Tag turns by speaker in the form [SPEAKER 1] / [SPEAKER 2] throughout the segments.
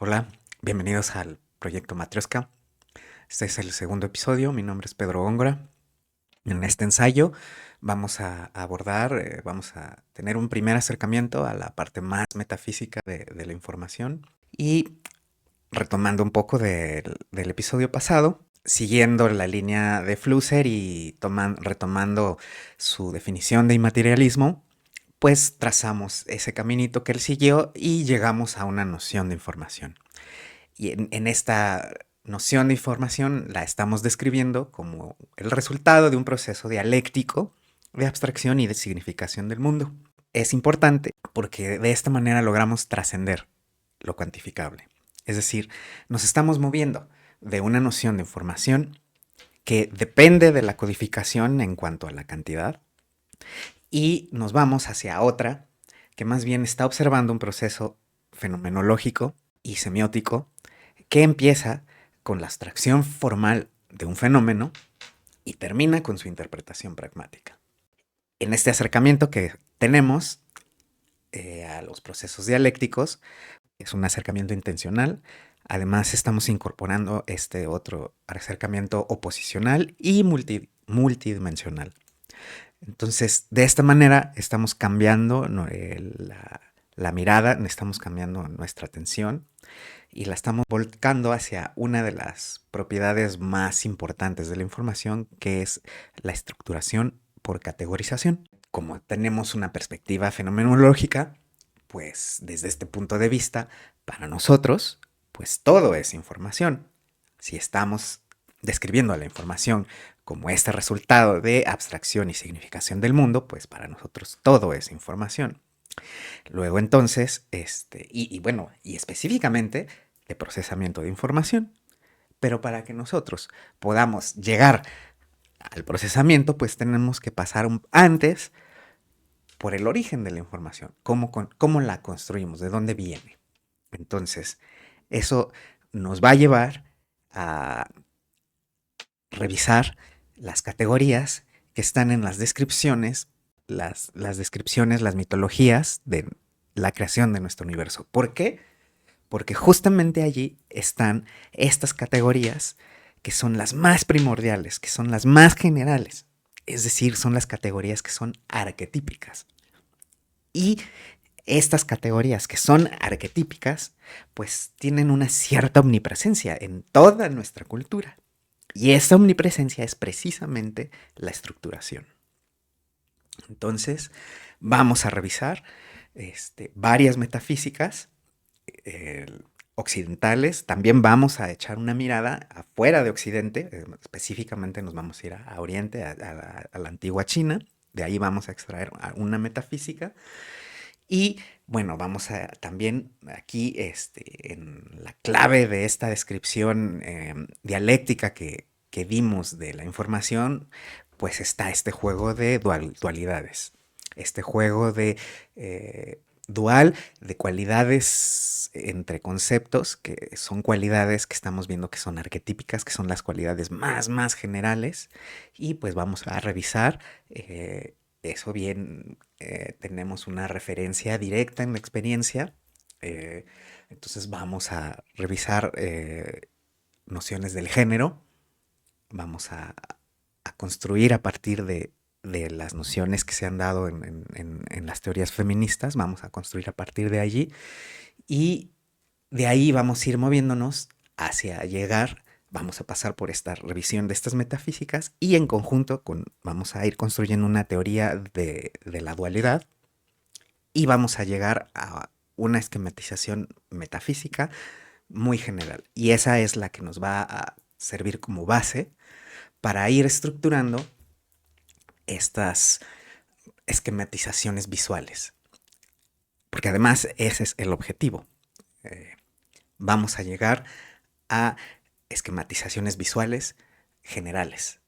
[SPEAKER 1] Hola, bienvenidos al proyecto Matrioska. Este es el segundo episodio. Mi nombre es Pedro Góngora. En este ensayo vamos a abordar, vamos a tener un primer acercamiento a la parte más metafísica de la información y retomando un poco del episodio pasado, siguiendo la línea de Flusser y retomando su definición de inmaterialismo, pues trazamos ese caminito que él siguió y llegamos a una noción de información. Y en esta noción de información la estamos describiendo como el resultado de un proceso dialéctico de abstracción y de significación del mundo. Es importante porque de esta manera logramos trascender lo cuantificable. Es decir, nos estamos moviendo de una noción de información que depende de la codificación en cuanto a la cantidad y nos vamos hacia otra que más bien está observando un proceso fenomenológico y semiótico que empieza con la abstracción formal de un fenómeno y termina con su interpretación pragmática. En este acercamiento que tenemos a los procesos dialécticos, es un acercamiento intencional. Además, estamos incorporando este otro acercamiento oposicional y multidimensional. Entonces, de esta manera estamos cambiando la mirada, estamos cambiando nuestra atención y la estamos volcando hacia una de las propiedades más importantes de la información, que es la estructuración por categorización. Como tenemos una perspectiva fenomenológica, pues desde este punto de vista, para nosotros, pues todo es información. Si estamos describiendo a la información como este resultado de abstracción y significación del mundo, pues para nosotros todo es información. Luego entonces, y específicamente de procesamiento de información. Pero para que nosotros podamos llegar al procesamiento, pues tenemos que pasar antes por el origen de la información, cómo la construimos, de dónde viene. Entonces, eso nos va a llevar a revisar las categorías que están en las descripciones, las descripciones, las mitologías de la creación de nuestro universo. ¿Por qué? Porque justamente allí están estas categorías que son las más primordiales, que son las más generales. Es decir, son las categorías que son arquetípicas. Y estas categorías que son arquetípicas, pues tienen una cierta omnipresencia en toda nuestra cultura. Y esa omnipresencia es precisamente la estructuración. Entonces, vamos a revisar varias metafísicas occidentales. También vamos a echar una mirada afuera de Occidente, específicamente nos vamos a ir a Oriente, a la antigua China. De ahí vamos a extraer una metafísica. Y bueno, vamos a también aquí en la clave de esta descripción dialéctica que dimos de la información, pues está este juego de dualidades, este juego de dual de cualidades entre conceptos, que son cualidades que estamos viendo que son arquetípicas, que son las cualidades más generales, y pues vamos a revisar eso bien, tenemos una referencia directa en la experiencia, eh, entonces vamos a revisar nociones del género, vamos a construir a partir de las nociones que se han dado en las teorías feministas, vamos a construir a partir de allí y de ahí vamos a ir moviéndonos hacia llegar, vamos a pasar por esta revisión de estas metafísicas y en conjunto vamos a ir construyendo una teoría de la dualidad y vamos a llegar a una esquematización metafísica muy general. Y esa es la que nos va a servir como base para ir estructurando estas esquematizaciones visuales. Porque además ese es el objetivo. Vamos a llegar a esquematizaciones visuales generales.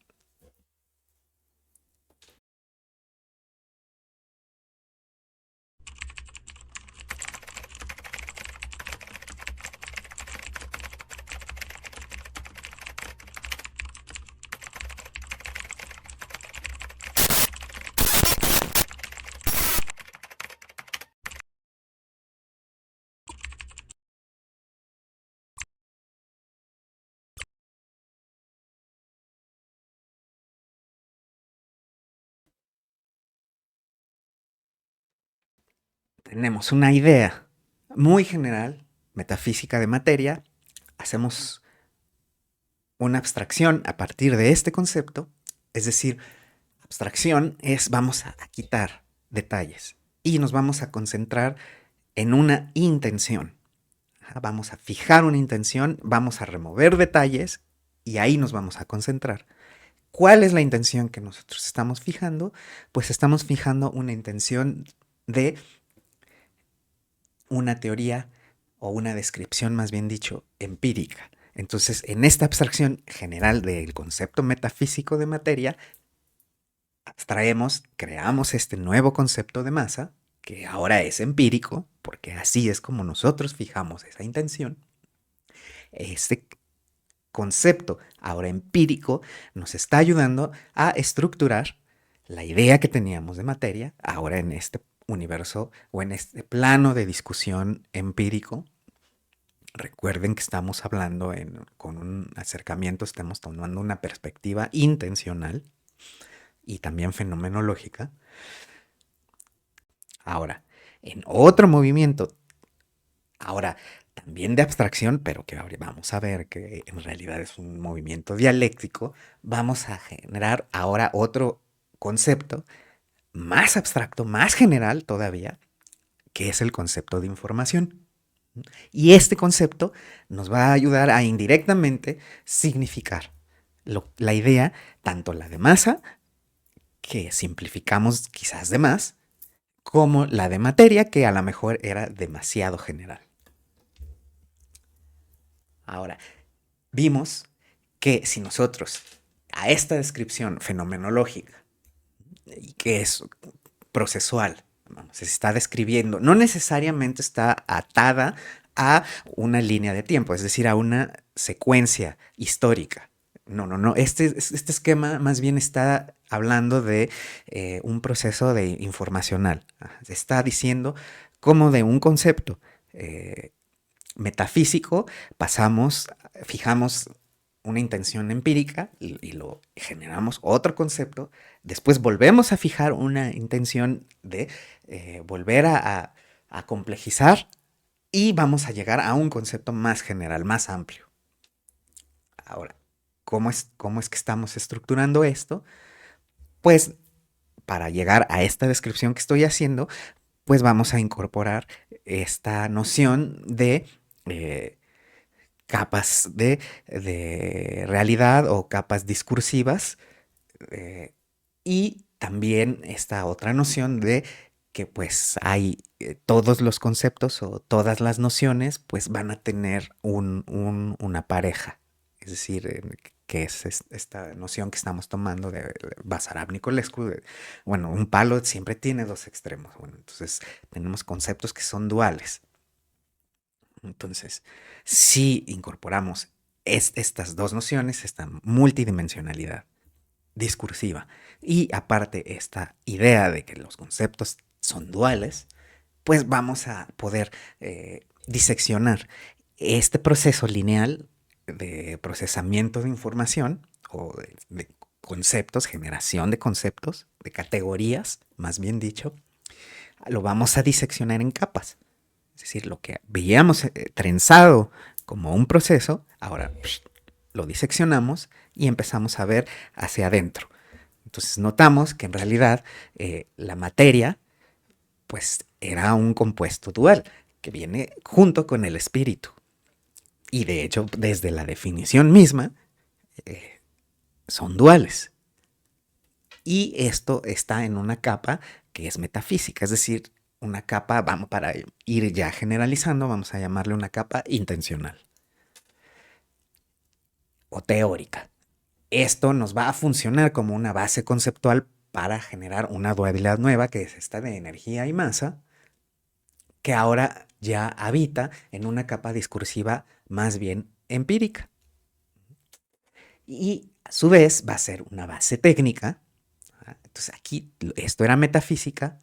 [SPEAKER 1] tenemos una idea muy general, metafísica de materia, hacemos una abstracción a partir de este concepto, es decir, abstracción es vamos a quitar detalles y nos vamos a concentrar en una intención. Vamos a fijar una intención, vamos a remover detalles y ahí nos vamos a concentrar. ¿Cuál es la intención que nosotros estamos fijando? Pues estamos fijando una intención de una teoría o una descripción, más bien dicho, empírica. Entonces, en esta abstracción general del concepto metafísico de materia, abstraemos, creamos este nuevo concepto de masa, que ahora es empírico, porque así es como nosotros fijamos esa intención. Este concepto ahora empírico nos está ayudando a estructurar la idea que teníamos de materia, ahora en este universo o en este plano de discusión empírico. Recuerden que estamos hablando con un acercamiento, estamos tomando una perspectiva intencional y también fenomenológica. Ahora, en otro movimiento, ahora también de abstracción, pero que ahora vamos a ver que en realidad es un movimiento dialéctico, vamos a generar ahora otro concepto más abstracto, más general todavía, que es el concepto de información. Y este concepto nos va a ayudar a indirectamente significar la idea, tanto la de masa, que simplificamos quizás de más, como la de materia, que a lo mejor era demasiado general. Ahora, vimos que si nosotros a esta descripción fenomenológica, y que es procesual, se está describiendo, no necesariamente está atada a una línea de tiempo, es decir, a una secuencia histórica. No. Este esquema más bien está hablando de un proceso de informacional. Se está diciendo cómo de un concepto metafísico fijamos una intención empírica y lo generamos otro concepto, después volvemos a fijar una intención de volver a complejizar y vamos a llegar a un concepto más general, más amplio. Ahora, cómo es que estamos estructurando esto? Pues para llegar a esta descripción que estoy haciendo, pues vamos a incorporar esta noción de capas de realidad o capas discursivas y también esta otra noción de que pues hay todos los conceptos o todas las nociones pues van a tener una pareja, es decir, que es esta noción que estamos tomando de Basarab Nicolescu, bueno, un palo siempre tiene dos extremos, bueno, entonces tenemos conceptos que son duales. Entonces, si incorporamos estas dos nociones, esta multidimensionalidad discursiva y aparte esta idea de que los conceptos son duales, pues vamos a poder diseccionar este proceso lineal de procesamiento de información o de conceptos, generación de conceptos, de categorías, más bien dicho, lo vamos a diseccionar en capas. Es decir, lo que veíamos trenzado como un proceso, ahora lo diseccionamos y empezamos a ver hacia adentro. Entonces notamos que en realidad la materia pues era un compuesto dual que viene junto con el espíritu. Y de hecho, desde la definición misma, son duales. Y esto está en una capa que es metafísica, es decir, una capa, vamos, para ir ya generalizando, vamos a llamarle una capa intencional o teórica. Esto nos va a funcionar como una base conceptual para generar una dualidad nueva, que es esta de energía y masa, que ahora ya habita en una capa discursiva más bien empírica. Y a su vez va a ser una base técnica. Entonces aquí esto era metafísica,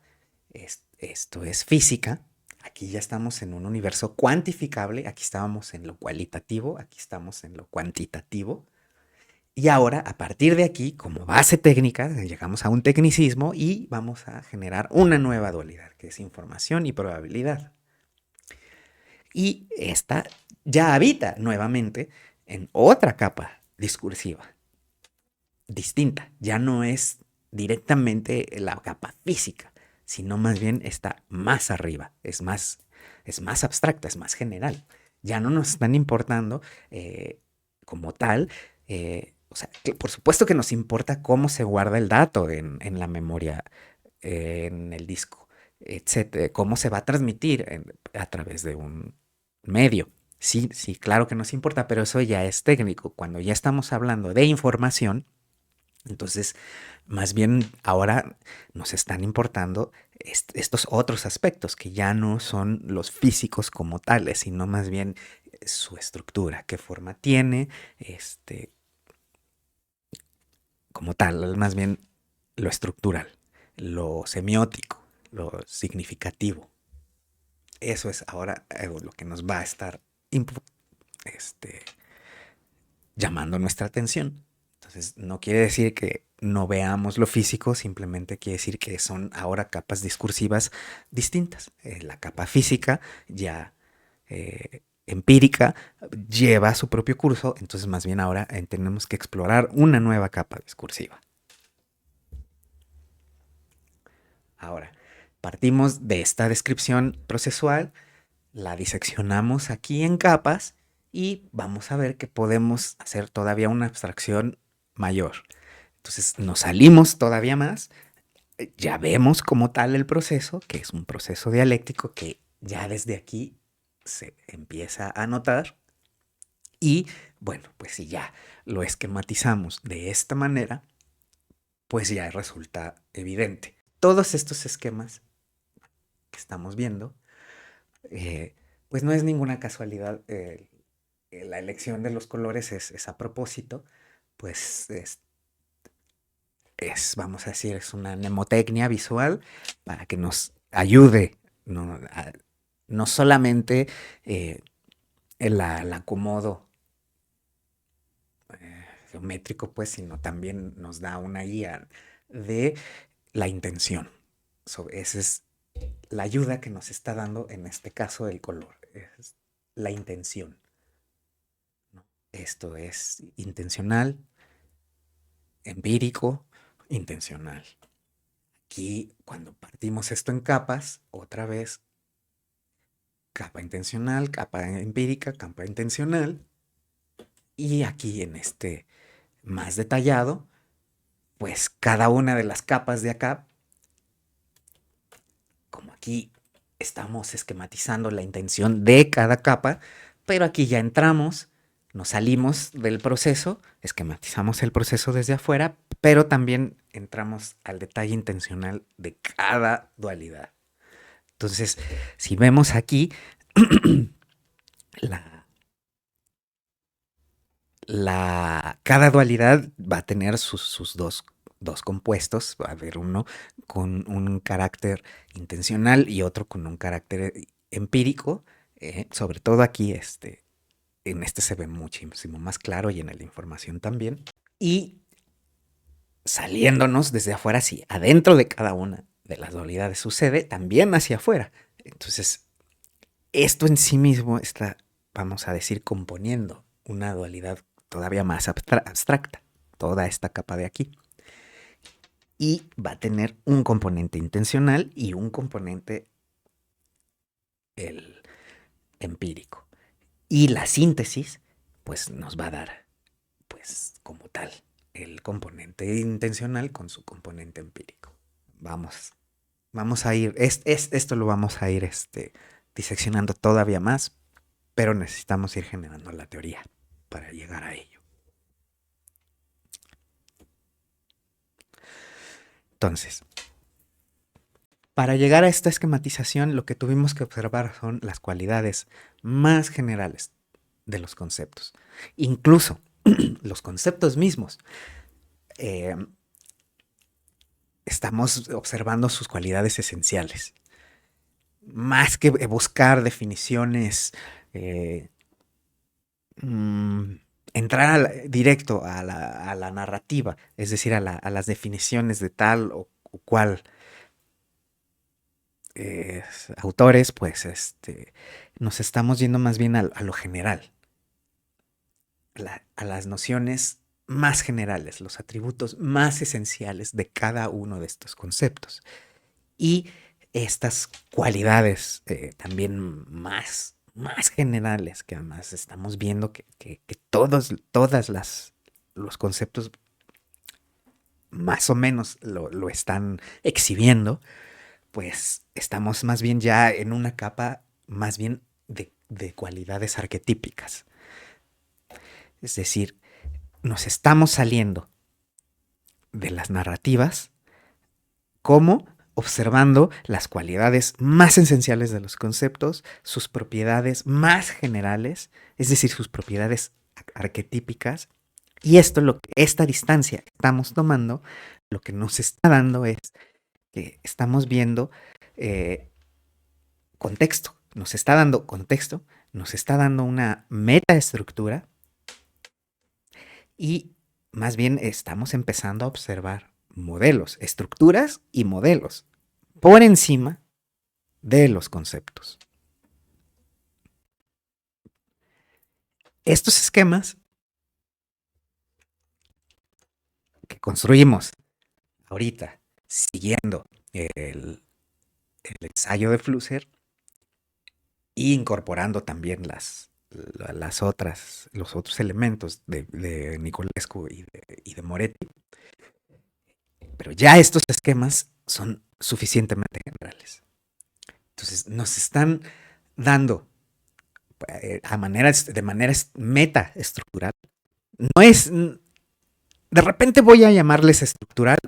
[SPEAKER 1] esto es física. Aquí ya estamos en un universo cuantificable, aquí estábamos en lo cualitativo, aquí estamos en lo cuantitativo. Y ahora, a partir de aquí, como base técnica, llegamos a un tecnicismo y vamos a generar una nueva dualidad, que es información y probabilidad. Y esta ya habita nuevamente en otra capa discursiva, distinta. Ya no es directamente la capa física, sino más bien está más arriba, es más abstracta, es más general. Ya no nos están importando como tal, o sea, que por supuesto que nos importa cómo se guarda el dato en la memoria, en el disco, etcétera, cómo se va a transmitir a través de un medio. Sí, sí, claro que nos importa, pero eso ya es técnico. Cuando ya estamos hablando de información, entonces, más bien ahora nos están importando estos otros aspectos que ya no son los físicos como tales, sino más bien su estructura, qué forma tiene, como tal, más bien lo estructural, lo semiótico, lo significativo. Eso es ahora lo que nos va a estar este, llamando nuestra atención. Entonces, no quiere decir que no veamos lo físico, simplemente quiere decir que son ahora capas discursivas distintas. La capa física ya empírica lleva su propio curso, entonces más bien ahora tenemos que explorar una nueva capa discursiva. Ahora, partimos de esta descripción procesual, la diseccionamos aquí en capas y vamos a ver que podemos hacer todavía una abstracción mayor. Entonces nos salimos todavía más, ya vemos como tal el proceso, que es un proceso dialéctico que ya desde aquí se empieza a notar y bueno, pues si ya lo esquematizamos de esta manera, pues ya resulta evidente. Todos estos esquemas que estamos viendo, eh, pues no es ninguna casualidad. La elección de los colores es a propósito, pues vamos a decir, es una mnemotecnia visual para que nos ayude, no solamente el acomodo geométrico, pues, sino también nos da una guía de la intención. Esa es la ayuda que nos está dando en este caso el color, es la intención, ¿no? Esto es intencional, empírico, intencional. Aquí, cuando partimos esto en capas, otra vez, capa intencional, capa empírica, capa intencional, y aquí en este más detallado, pues cada una de las capas de acá, como aquí estamos esquematizando la intención de cada capa, pero aquí ya entramos, nos salimos del proceso, esquematizamos el proceso desde afuera, pero también entramos al detalle intencional de cada dualidad. Entonces, si vemos aquí, la, cada dualidad va a tener sus dos compuestos. Va a haber uno con un carácter intencional y otro con un carácter empírico. Sobre todo aquí, en este se ve muchísimo más claro y en la información también. Y saliéndonos desde afuera, sí, adentro de cada una de las dualidades sucede, también hacia afuera. Entonces, esto en sí mismo está, vamos a decir, componiendo una dualidad todavía más abstracta, toda esta capa de aquí. Y va a tener un componente intencional y un componente el empírico. Y la síntesis, pues nos va a dar, pues como tal, el componente intencional con su componente empírico. Vamos a ir, esto lo vamos a ir diseccionando todavía más, pero necesitamos ir generando la teoría para llegar a ello. Entonces, para llegar a esta esquematización, lo que tuvimos que observar son las cualidades más generales de los conceptos. Incluso los conceptos mismos. Eh, estamos observando sus cualidades esenciales. Más que buscar definiciones entrar directo a la narrativa, es decir, a las definiciones de tal o cual autores, pues nos estamos yendo más bien a lo general, a las nociones más generales, los atributos más esenciales de cada uno de estos conceptos. Y estas cualidades también más generales, que además estamos viendo que todas los conceptos más o menos lo están exhibiendo, pues estamos más bien ya en una capa más bien de cualidades arquetípicas. Es decir, nos estamos saliendo de las narrativas como observando las cualidades más esenciales de los conceptos, sus propiedades más generales, es decir, sus propiedades arquetípicas. Y esta distancia que estamos tomando, lo que nos está dando es que estamos viendo contexto, nos está dando contexto, nos está dando una metaestructura y más bien estamos empezando a observar modelos, estructuras y modelos por encima de los conceptos. Estos esquemas que construimos ahorita siguiendo el, el ensayo de Flusser e incorporando también los otros elementos de Nicolescu y de Moretti, pero ya estos esquemas son suficientemente generales. Entonces nos están dando de manera metaestructural. No es, de repente voy a llamarles estructural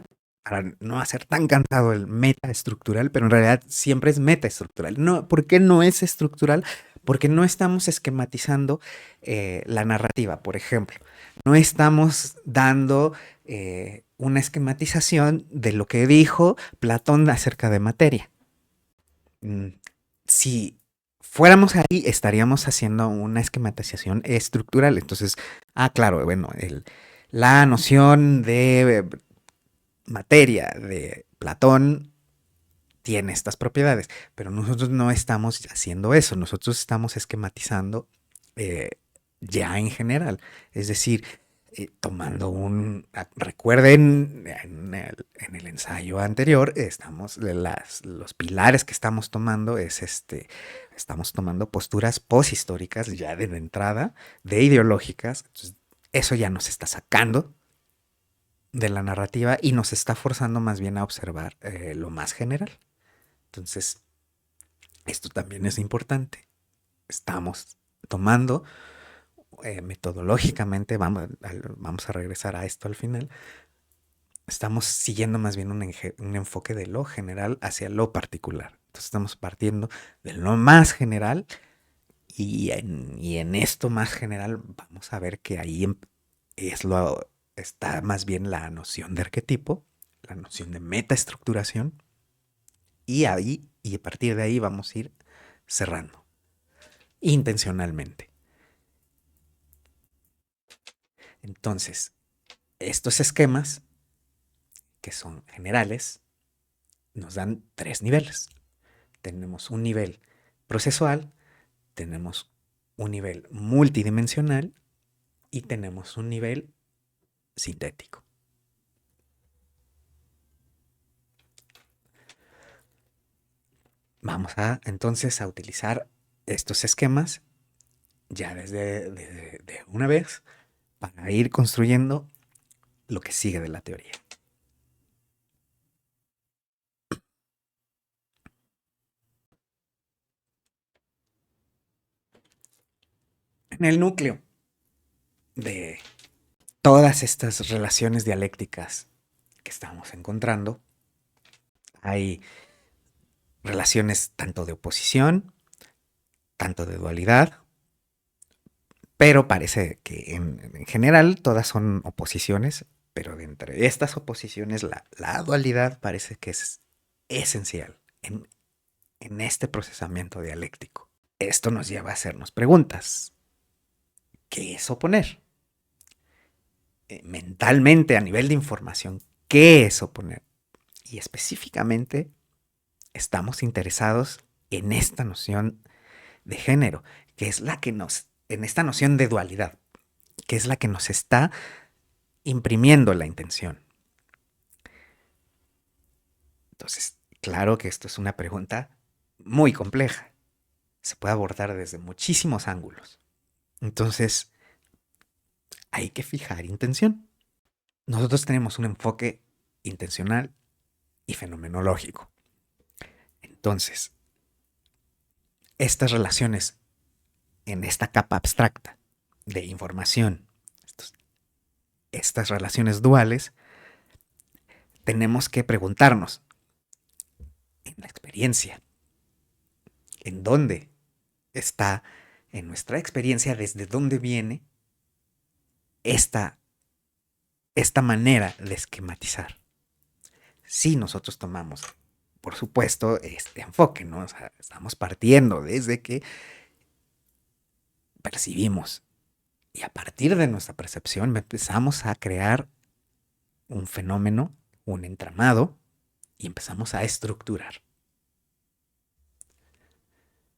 [SPEAKER 1] para no hacer tan cansado el metaestructural, pero en realidad siempre es metaestructural. No, ¿por qué no es estructural? Porque no estamos esquematizando la narrativa, por ejemplo. No estamos dando una esquematización de lo que dijo Platón acerca de materia. Si fuéramos ahí, estaríamos haciendo una esquematización estructural. Entonces, claro, bueno, la noción de materia de Platón tiene estas propiedades, pero nosotros no estamos haciendo eso, nosotros estamos esquematizando eh, ya en general, es decir, tomando recuerden en el ensayo anterior, los pilares que estamos tomando estamos tomando posturas poshistóricas ya de entrada, de ideológicas, entonces, eso ya nos está sacando de la narrativa y nos está forzando más bien a observar lo más general. Entonces, esto también es importante. Estamos tomando metodológicamente, vamos a regresar a esto al final, estamos siguiendo más bien un enfoque de lo general hacia lo particular. Entonces estamos partiendo de lo más general y en esto más general vamos a ver que ahí está más bien la noción de arquetipo, la noción de metaestructuración y a partir de ahí vamos a ir cerrando intencionalmente. Entonces, estos esquemas que son generales nos dan tres niveles. Tenemos un nivel procesual, tenemos un nivel multidimensional y tenemos un nivel sintético. Vamos entonces a utilizar estos esquemas ya de una vez para ir construyendo lo que sigue de la teoría. En el núcleo de todas estas relaciones dialécticas que estamos encontrando, hay relaciones tanto de oposición, tanto de dualidad, pero parece que en general todas son oposiciones, pero de entre estas oposiciones la dualidad parece que es esencial en este procesamiento dialéctico. Esto nos lleva a hacernos preguntas. ¿Qué es oponer? mentalmente, a nivel de información, qué es oponer. Y específicamente estamos interesados en esta noción de género, que es la que en esta noción de dualidad, que es la que nos está imprimiendo la intención. Entonces, claro que esto es una pregunta muy compleja. Se puede abordar desde muchísimos ángulos. Entonces, hay que fijar intención. Nosotros tenemos un enfoque intencional y fenomenológico. Entonces, estas relaciones en esta capa abstracta de información, estas relaciones duales, tenemos que preguntarnos, en la experiencia, ¿en dónde está, en nuestra experiencia, desde dónde viene esta manera de esquematizar? Si nosotros tomamos, por supuesto, este enfoque, ¿no? O sea, estamos partiendo desde que percibimos y a partir de nuestra percepción empezamos a crear un fenómeno, un entramado y empezamos a estructurar.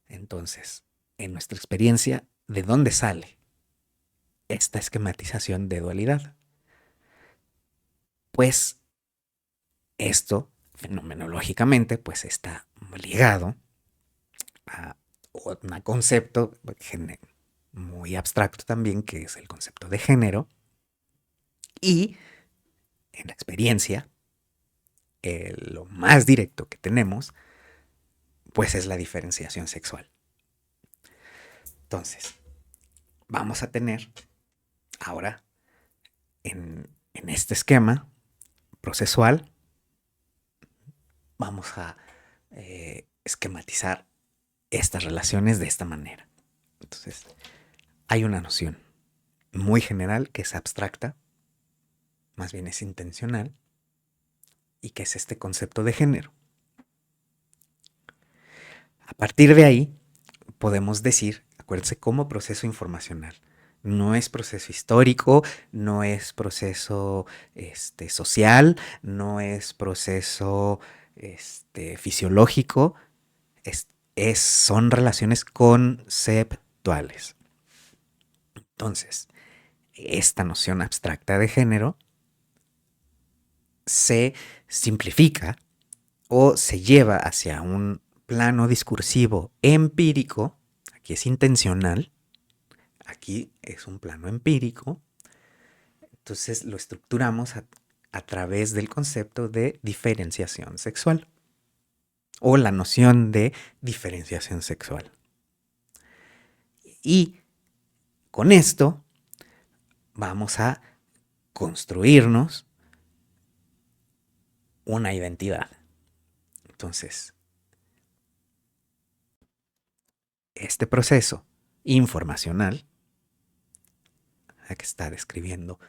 [SPEAKER 1] Entonces, en nuestra experiencia, ¿de dónde sale esta esquematización de dualidad? Pues esto, fenomenológicamente, pues está ligado a un concepto muy abstracto también, que es el concepto de género. Y en la experiencia, lo más directo que tenemos, pues es la diferenciación sexual. Entonces, vamos a tener ahora en este esquema procesual, vamos a esquematizar estas relaciones de esta manera. Entonces, hay una noción muy general que es abstracta, más bien es intencional, y que es este concepto de género. A partir de ahí, podemos decir, acuérdense, como proceso informacional. No es proceso histórico, no es proceso social, no es proceso fisiológico, son relaciones conceptuales. Entonces, esta noción abstracta de género se simplifica o se lleva hacia un plano discursivo empírico. Aquí es intencional, aquí es un plano empírico. Entonces lo estructuramos a través del concepto de diferenciación sexual o la noción de diferenciación sexual. Y con esto vamos a construirnos una identidad. Entonces, este proceso informacional, que está describiendo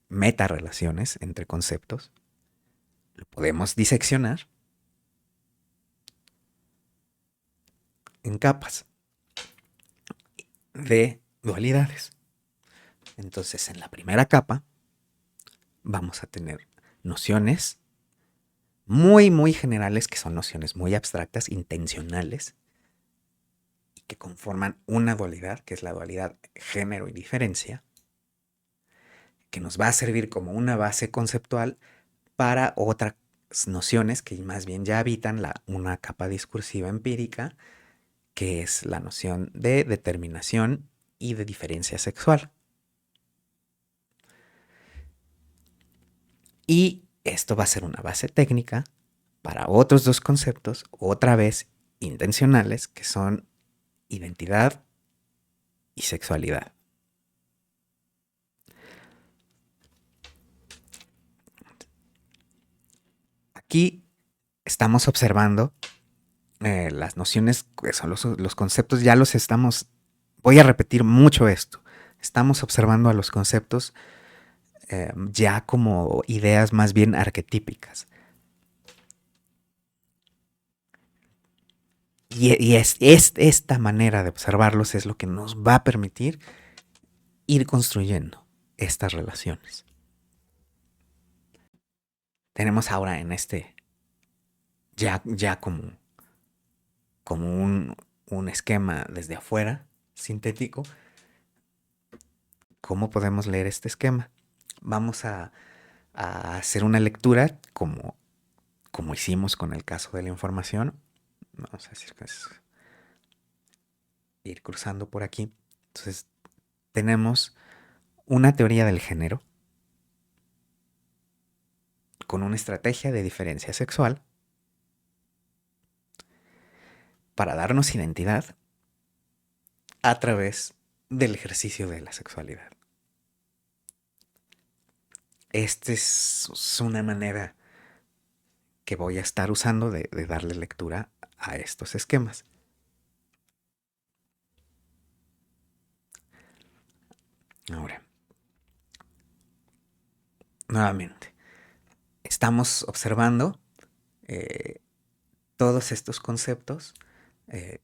[SPEAKER 1] metarrelaciones entre conceptos, lo podemos diseccionar en capas de dualidades. Entonces, en la primera capa vamos a tener nociones muy, muy generales, que son nociones muy abstractas, intencionales, y que conforman una dualidad, que es la dualidad género y diferencia, que nos va a servir como una base conceptual para otras nociones que más bien ya habitan una capa discursiva empírica, que es la noción de determinación y de diferencia sexual. Y esto va a ser una base técnica para otros dos conceptos, otra vez intencionales, que son identidad y sexualidad. Aquí estamos observando las nociones, que son los conceptos, ya los estamos, voy a repetir mucho esto, estamos observando a los conceptos ya como ideas más bien arquetípicas. Y esta manera de observarlos es lo que nos va a permitir ir construyendo estas relaciones. Tenemos ahora en ya como un esquema desde afuera, sintético, ¿cómo podemos leer este esquema? Vamos a hacer una lectura como hicimos con el caso de la información. Vamos a decir que es ir cruzando por aquí. Entonces, tenemos una teoría del género con una estrategia de diferencia sexual para darnos identidad a través del ejercicio de la sexualidad. Esta es una manera que voy a estar usando de darle lectura a estos esquemas. Ahora, nuevamente, estamos observando todos estos conceptos eh,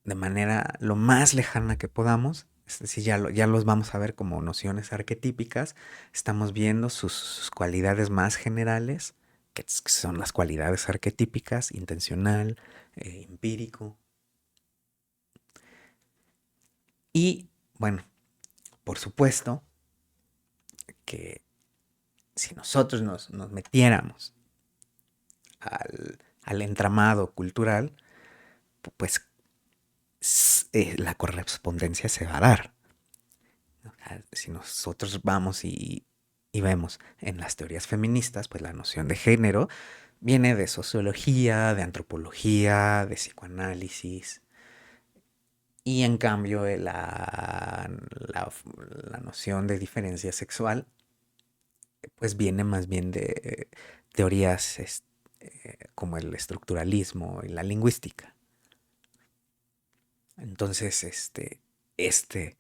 [SPEAKER 1] de manera lo más lejana que podamos. Es decir, ya los vamos a ver como nociones arquetípicas. Estamos viendo sus cualidades más generales, que son las cualidades arquetípicas: intencional, empírico. Y bueno, por supuesto que si nosotros nos metiéramos al entramado cultural, pues la correspondencia se va a dar. Si nosotros vamos y vemos en las teorías feministas, pues la noción de género viene de sociología, de antropología, de psicoanálisis. Y en cambio la noción de diferencia sexual pues viene más bien de teorías como el estructuralismo y la lingüística. Entonces, este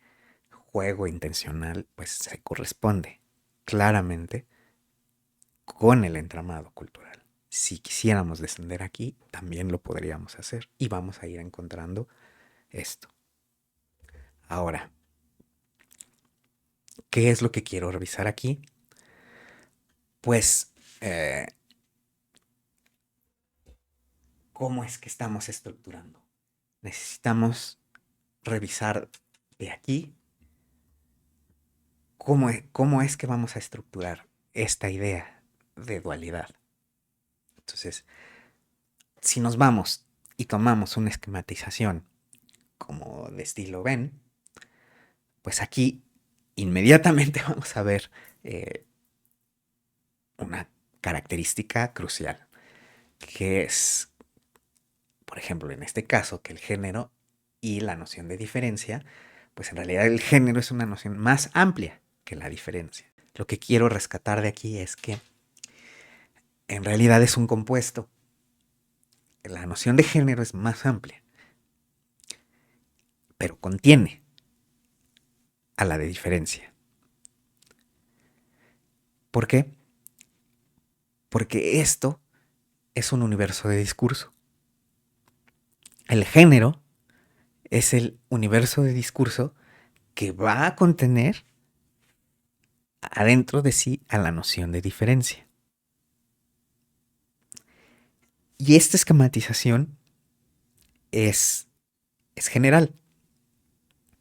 [SPEAKER 1] juego intencional pues se corresponde claramente con el entramado cultural. Si quisiéramos descender aquí, también lo podríamos hacer y vamos a ir encontrando esto. Ahora, ¿qué es lo que quiero revisar aquí? Pues, ¿cómo es que estamos estructurando? Necesitamos revisar de aquí cómo es que vamos a estructurar esta idea de dualidad. Entonces, si nos vamos y tomamos una esquematización como de estilo Venn, pues aquí inmediatamente vamos a ver una característica crucial, que es, por ejemplo, en este caso, que el género y la noción de diferencia, pues en realidad el género es una noción más amplia que la diferencia. Lo que quiero rescatar de aquí es que en realidad es un compuesto. La noción de género es más amplia, pero contiene a la de diferencia. ¿Por qué? Porque esto es un universo de discurso. El género es el universo de discurso que va a contener adentro de sí a la noción de diferencia. Y esta esquematización es general.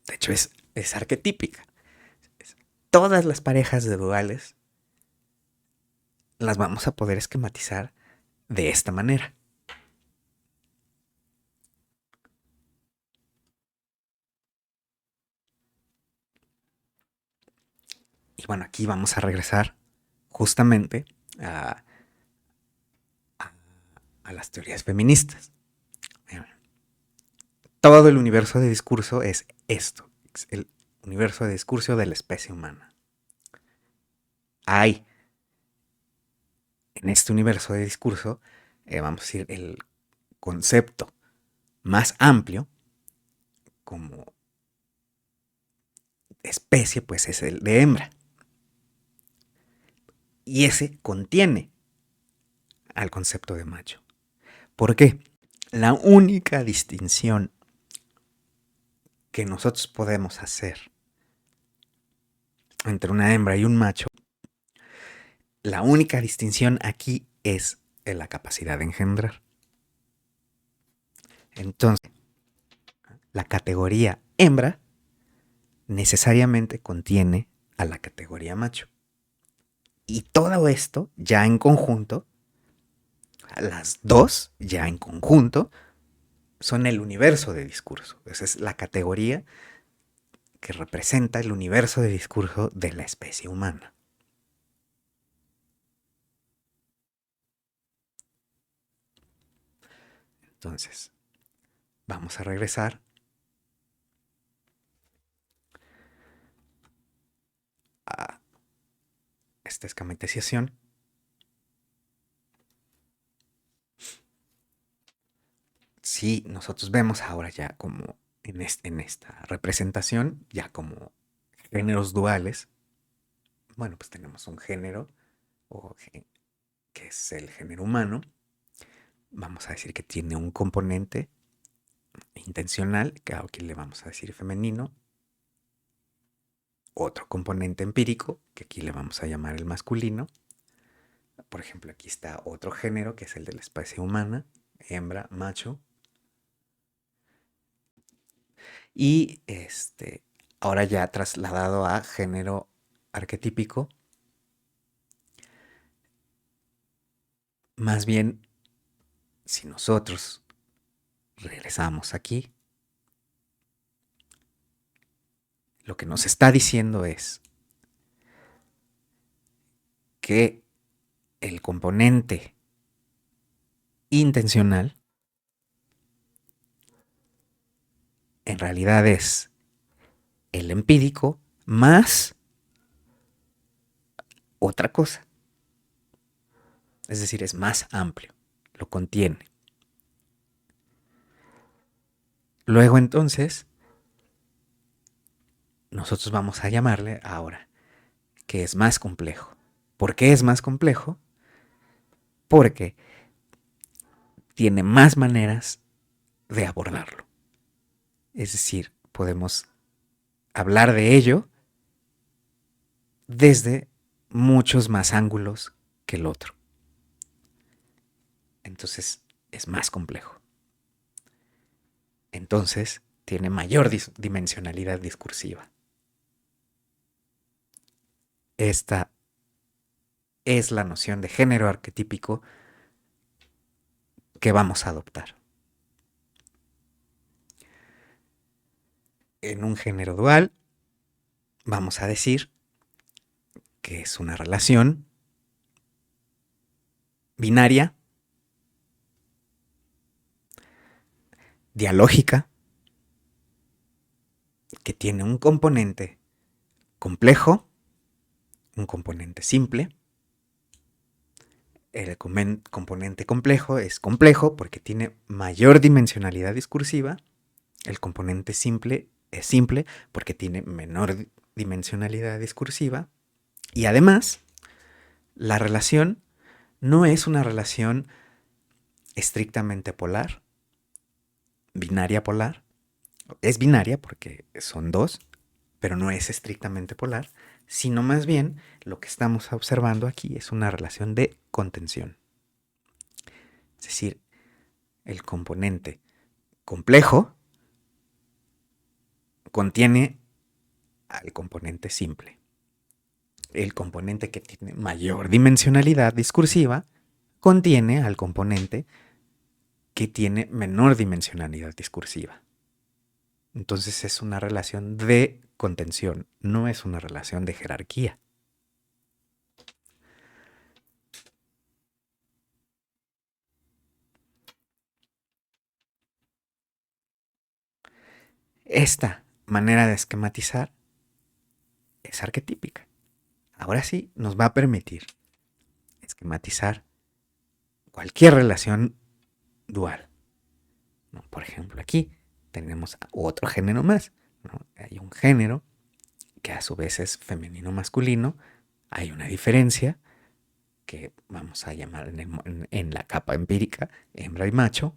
[SPEAKER 1] De hecho, es arquetípica. Todas las parejas de duales las vamos a poder esquematizar de esta manera. Y bueno, aquí vamos a regresar justamente a las teorías feministas. Todo el universo de discurso es esto, es el universo de discurso de la especie humana. Hay en este universo de discurso, vamos a decir, el concepto más amplio como especie, pues es el de hembra. Y ese contiene al concepto de macho. ¿Por qué? La única distinción que nosotros podemos hacer entre una hembra y un macho, la única distinción aquí es en la capacidad de engendrar. Entonces, la categoría hembra necesariamente contiene a la categoría macho. Y todo esto ya en conjunto, las dos ya en conjunto, son el universo de discurso. Esa es la categoría que representa el universo de discurso de la especie humana. Entonces, vamos a regresar a esta esquematización. Si nosotros vemos ahora ya como en esta representación, ya como géneros duales, bueno, pues tenemos un género, que es el género humano. Vamos a decir que tiene un componente intencional, que aquí le vamos a decir femenino, otro componente empírico, que aquí le vamos a llamar el masculino. Por ejemplo, aquí está otro género, que es el de la especie humana, hembra, macho. Y ahora ya trasladado a género arquetípico, más bien, si nosotros regresamos aquí, lo que nos está diciendo es que el componente intencional en realidad es el empírico más otra cosa. Es decir, es más amplio, lo contiene. Luego entonces, nosotros vamos a llamarle ahora que es más complejo. ¿Por qué es más complejo? Porque tiene más maneras de abordarlo. Es decir, podemos hablar de ello desde muchos más ángulos que el otro. Entonces, es más complejo. Entonces, tiene mayor dimensionalidad discursiva. Esta es la noción de género arquetípico que vamos a adoptar. En un género dual, vamos a decir que es una relación binaria, dialógica, que tiene un componente complejo, un componente simple. El componente complejo es complejo porque tiene mayor dimensionalidad discursiva. El componente simple es simple porque tiene menor dimensionalidad discursiva. Y además, la relación no es una relación estrictamente polar, binaria polar. Es binaria porque son dos, pero no es estrictamente polar, sino más bien lo que estamos observando aquí es una relación de contención. Es decir, el componente complejo contiene al componente simple. El componente que tiene mayor dimensionalidad discursiva contiene al componente que tiene menor dimensionalidad discursiva. Entonces es una relación de contención, no es una relación de jerarquía. Esta manera de esquematizar es arquetípica. Ahora sí nos va a permitir esquematizar cualquier relación dual, ¿no? Por ejemplo, aquí tenemos otro género más, ¿no? Hay un género que a su vez es femenino-masculino. Hay una diferencia que vamos a llamar en la capa empírica hembra y macho.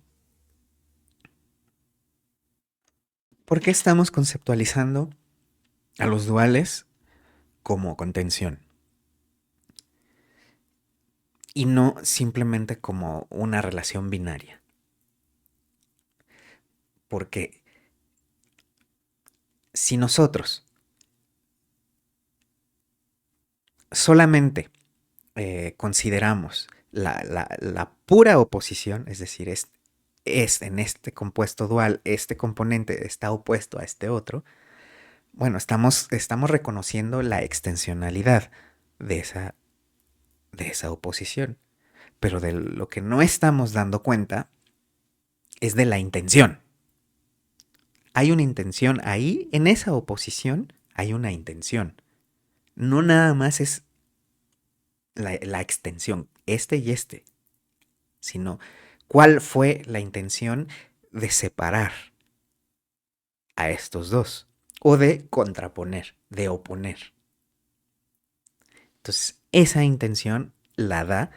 [SPEAKER 1] ¿Por qué estamos conceptualizando a los duales como contención. Y no simplemente como una relación binaria. Porque si nosotros solamente consideramos la pura oposición, es decir, es en este compuesto dual, este componente está opuesto a este otro, bueno, estamos reconociendo la extensionalidad de esa oposición. Pero de lo que no estamos dando cuenta es de la intención. Hay una intención ahí, en esa oposición hay una intención. No nada más es la extensión, este y este, sino cuál fue la intención de separar a estos dos o de contraponer, de oponer. Entonces, esa intención la da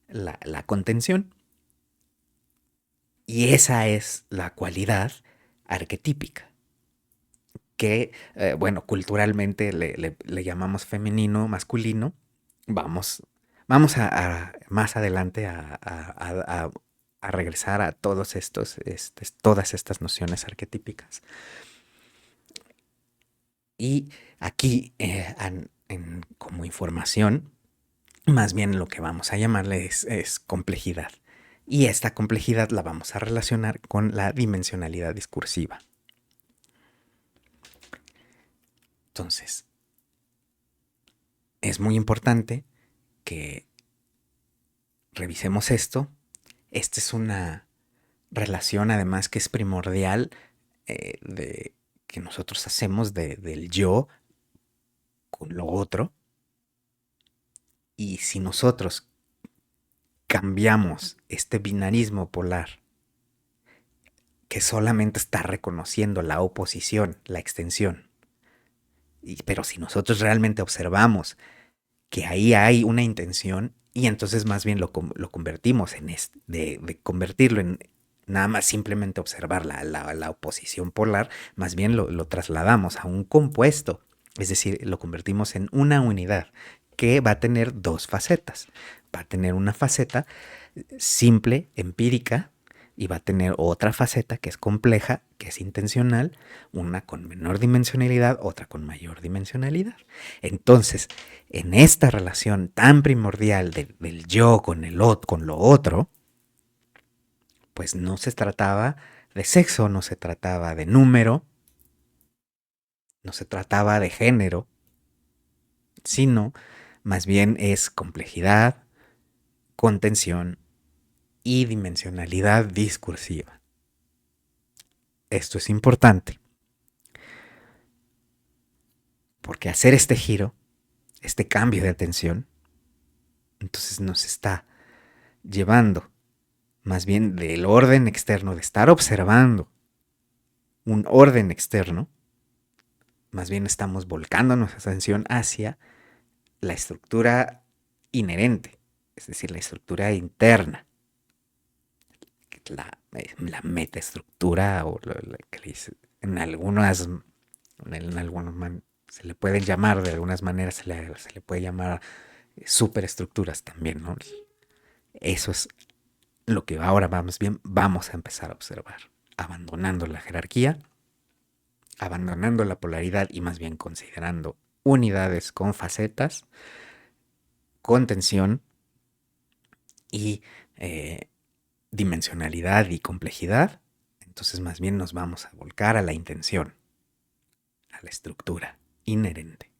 [SPEAKER 1] la contención y esa es la cualidad arquetípica que, bueno, culturalmente le llamamos femenino, masculino. Vamos, vamos más adelante a regresar a todos todas estas nociones arquetípicas. Y aquí, como información, más bien lo que vamos a llamarle es complejidad. Y esta complejidad la vamos a relacionar con la dimensionalidad discursiva. Entonces, es muy importante que revisemos esto. Esta es una relación además que es primordial que nosotros hacemos del yo con lo otro. Y si nosotros cambiamos este binarismo polar que solamente está reconociendo la oposición, la extensión, pero si nosotros realmente observamos que ahí hay una intención y entonces más bien lo convertimos en de convertirlo en nada más simplemente observar la oposición polar, más bien lo trasladamos a un compuesto, es decir, lo convertimos en una unidad que va a tener dos facetas. Va a tener una faceta simple, empírica, y va a tener otra faceta que es compleja, que es intencional, una con menor dimensionalidad, otra con mayor dimensionalidad. Entonces, en esta relación tan primordial del yo con con lo otro, pues no se trataba de sexo, no se trataba de número, no se trataba de género, sino más bien es complejidad, contención y dimensionalidad discursiva. Esto es importante porque hacer este giro, este cambio de atención, entonces nos está llevando más bien del orden externo, de estar observando un orden externo, más bien estamos volcando nuestra atención hacia la estructura inherente, es decir, la estructura interna, la metaestructura o que en algunas, se le pueden llamar, de algunas maneras se le puede llamar superestructuras también, ¿no? Eso es lo que ahora vamos a empezar a observar, abandonando la jerarquía, abandonando la polaridad y más bien considerando unidades con facetas, con tensión y dimensionalidad y complejidad. Entonces más bien nos vamos a volcar a la intención, a la estructura inherente.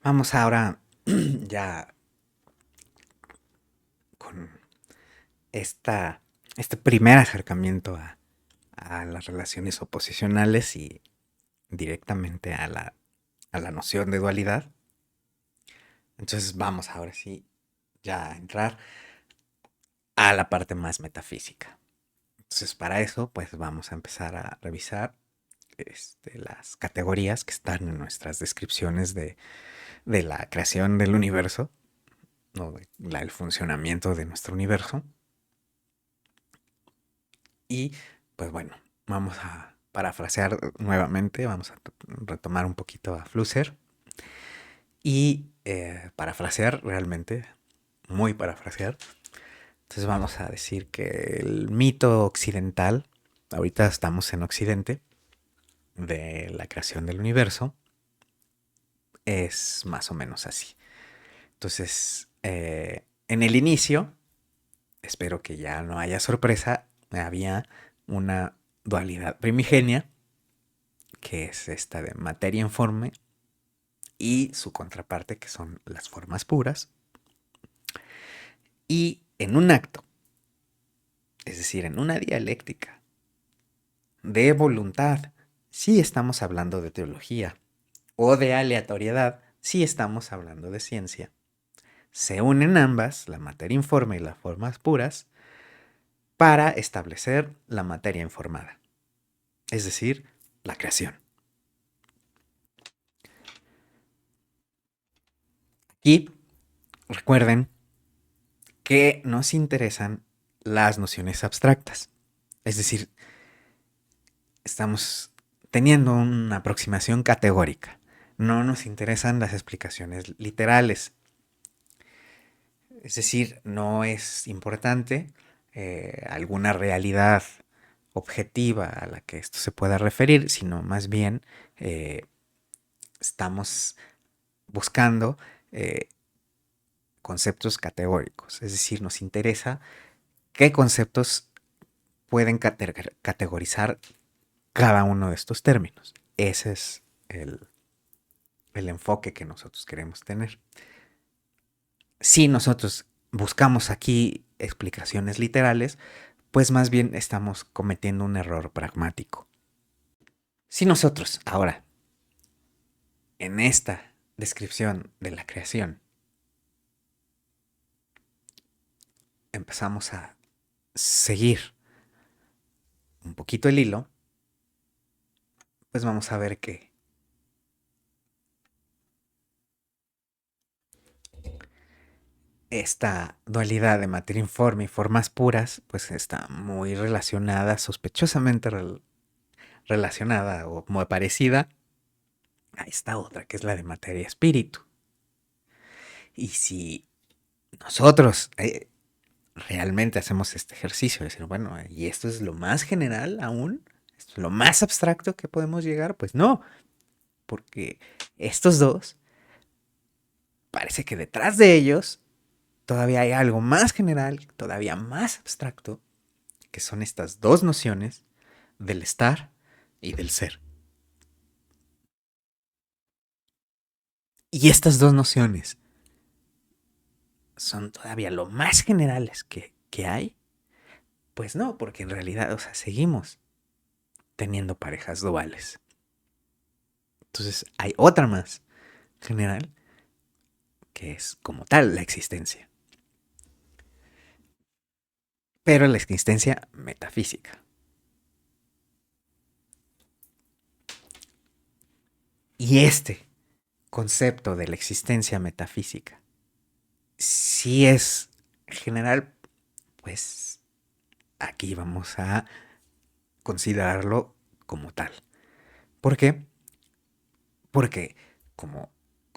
[SPEAKER 1] Vamos ahora ya con este primer acercamiento a las relaciones oposicionales y directamente a la noción de dualidad. Entonces vamos ahora sí ya a entrar a la parte más metafísica. Entonces para eso pues vamos a empezar a revisar las categorías que están en nuestras descripciones de la creación del universo, o el funcionamiento de nuestro universo. Y pues bueno, vamos a parafrasear nuevamente, vamos a retomar un poquito a Flusser y parafrasear realmente, muy parafrasear. Entonces vamos a decir que el mito occidental, ahorita estamos en Occidente, de la creación del universo, es más o menos así. Entonces, en el inicio, espero que ya no haya sorpresa, había una dualidad primigenia, que es esta de materia informe, y su contraparte, que son las formas puras. Y en un acto, es decir, en una dialéctica de voluntad, sí estamos hablando de teología, o de aleatoriedad, sí estamos hablando de ciencia. Se unen ambas, la materia informe y las formas puras, para establecer la materia informada, es decir, la creación. Y recuerden que nos interesan las nociones abstractas, es decir, estamos teniendo una aproximación categórica. No nos interesan las explicaciones literales. Es decir, no es importante alguna realidad objetiva a la que esto se pueda referir, sino más bien eh, estamos buscando eh, conceptos categóricos. Es decir, nos interesa qué conceptos pueden categorizar cada uno de estos términos. Ese es el enfoque que nosotros queremos tener. Si nosotros buscamos aquí explicaciones literales, pues más bien estamos cometiendo un error pragmático. Si nosotros ahora, en esta descripción de la creación, empezamos a seguir un poquito el hilo, pues vamos a ver que esta dualidad de materia informe y formas puras, pues está muy relacionada, sospechosamente relacionada o muy parecida a esta otra, que es la de materia espíritu. Y si nosotros realmente hacemos este ejercicio de decir, bueno, ¿y esto es lo más general aún? ¿Esto es lo más abstracto que podemos llegar? Pues no, porque estos dos, parece que detrás de ellos todavía hay algo más general, todavía más abstracto, que son estas dos nociones del estar y del ser. Y estas dos nociones son todavía lo más generales que hay. Pues no, porque en realidad, o sea, seguimos teniendo parejas duales. Entonces hay otra más general, que es como tal la existencia. Pero la existencia metafísica. Y este concepto de la existencia metafísica, si es general, pues aquí vamos a considerarlo como tal. ¿Por qué? Porque como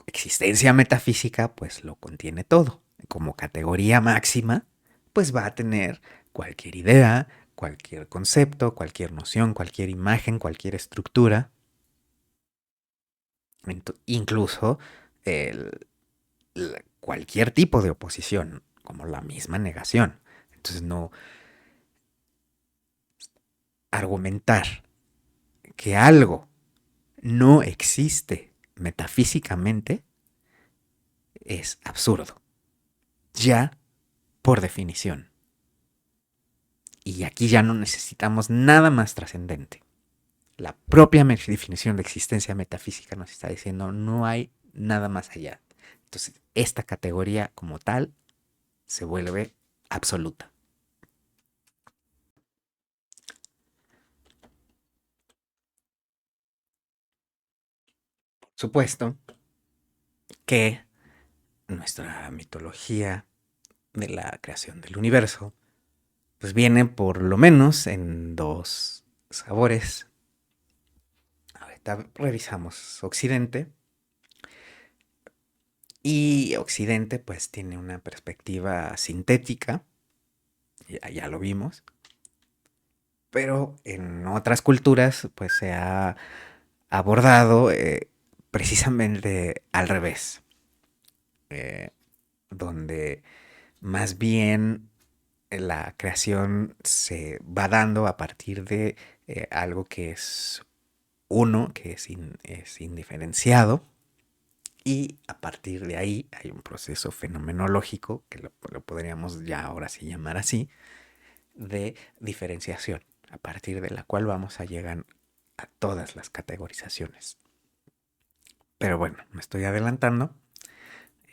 [SPEAKER 1] existencia metafísica, pues lo contiene todo. Como categoría máxima, pues va a tener cualquier idea, cualquier concepto, cualquier noción, cualquier imagen, cualquier estructura, incluso el, cualquier tipo de oposición, como la misma negación. Entonces, no argumentar que algo no existe metafísicamente es absurdo, ya por definición. Y aquí ya no necesitamos nada más trascendente. La propia definición de existencia metafísica nos está diciendo no hay nada más allá. Entonces, esta categoría como tal se vuelve absoluta. Supuesto que nuestra mitología de la creación del universo pues viene por lo menos en dos sabores. Ahorita revisamos Occidente. Y Occidente pues tiene una perspectiva sintética, ya lo vimos, pero en otras culturas pues se ha abordado precisamente al revés, eh, donde más bien la creación se va dando a partir de algo que es uno, que es indiferenciado, y a partir de ahí hay un proceso fenomenológico, que lo podríamos ya ahora sí llamar así, de diferenciación, a partir de la cual vamos a llegar a todas las categorizaciones. Pero bueno, me estoy adelantando.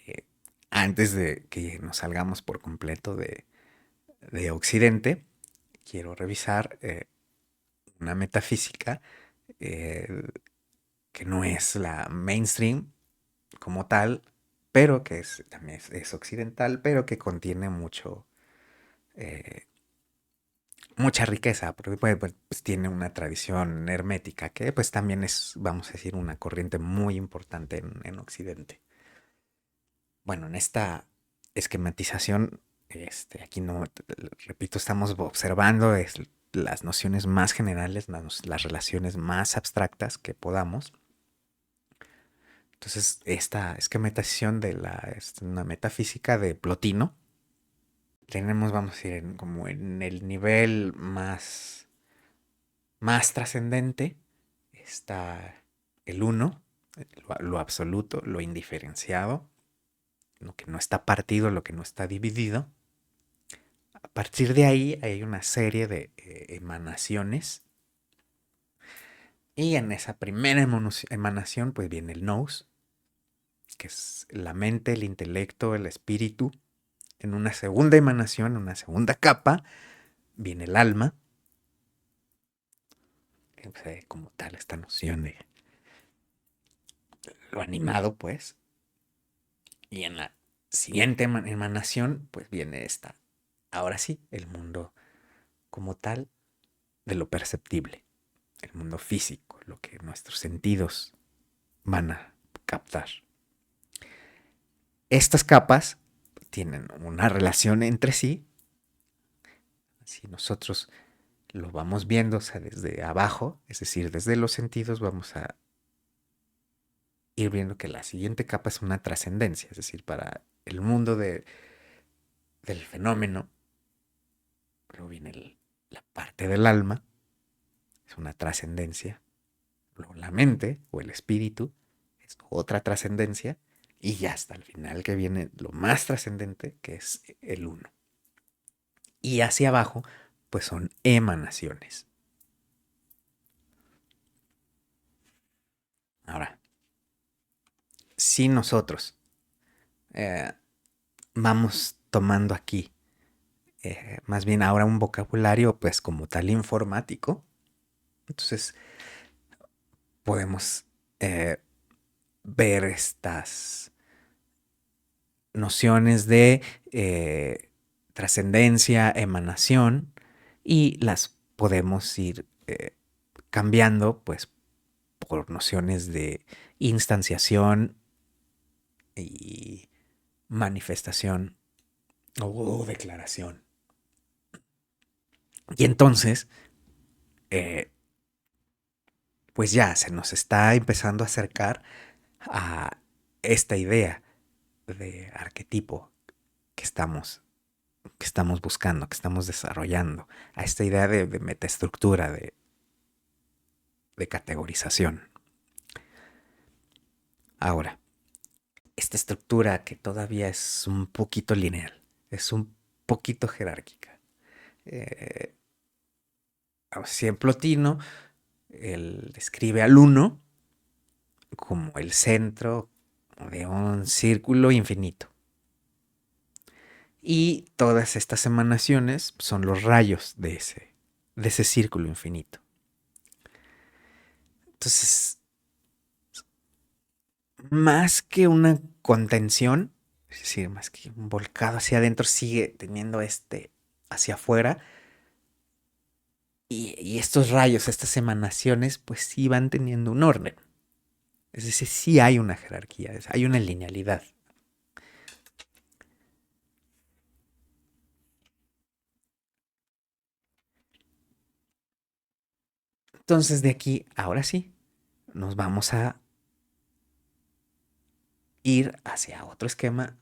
[SPEAKER 1] Eh, Antes de que nos salgamos por completo de Occidente, quiero revisar una metafísica eh, que no es la mainstream como tal, pero que también es occidental, pero que contiene eh, mucha riqueza, porque pues, tiene una tradición hermética, que pues también es, vamos a decir, una corriente muy importante en Occidente. Bueno, en esta esquematización, aquí no, repito, estamos observando las nociones más generales, las relaciones más abstractas que podamos. Entonces, esta esquematización es una metafísica de Plotino. Tenemos, vamos a decir, como en el nivel más trascendente está el uno, lo absoluto, lo indiferenciado, lo que no está partido, lo que no está dividido. A partir de ahí hay una serie de emanaciones, y en esa primera emanación pues viene el nous, que es la mente, el intelecto, el espíritu. En una segunda emanación, en una segunda capa, viene el alma, como tal esta noción de lo animado, pues. Y en la siguiente emanación, pues viene esta. Ahora sí, el mundo como tal de lo perceptible, el mundo físico, lo que nuestros sentidos van a captar. Estas capas tienen una relación entre sí. Si nosotros lo vamos viendo, o sea, desde abajo, es decir, desde los sentidos, vamos a ir viendo que la siguiente capa es una trascendencia, es decir, para el mundo del fenómeno. Luego viene la parte del alma, es una trascendencia. Luego la mente o el espíritu es otra trascendencia. Y ya hasta el final que viene lo más trascendente, que es el uno. Y hacia abajo, pues son emanaciones. Ahora, si nosotros eh, vamos tomando aquí, más bien ahora un vocabulario pues como tal informático, entonces podemos ver estas nociones de trascendencia, emanación, y las podemos ir cambiando pues por nociones de instanciación y manifestación o declaración. Y entonces, eh, pues ya se nos está empezando a acercar a esta idea de arquetipo que estamos buscando, que estamos desarrollando, a esta idea de metaestructura, de categorización. Ahora, esta estructura que todavía es un poquito lineal, es un poquito jerárquica. Así en Plotino, él describe al uno como el centro de un círculo infinito. Y todas estas emanaciones son los rayos de ese círculo infinito. Entonces, más que una contención, es decir, más que un volcado hacia adentro, sigue teniendo hacia afuera. Y estos rayos, estas emanaciones, pues sí van teniendo un orden. Es decir, sí hay una jerarquía, hay una linealidad. Entonces de aquí, ahora sí, nos vamos a ir hacia otro esquema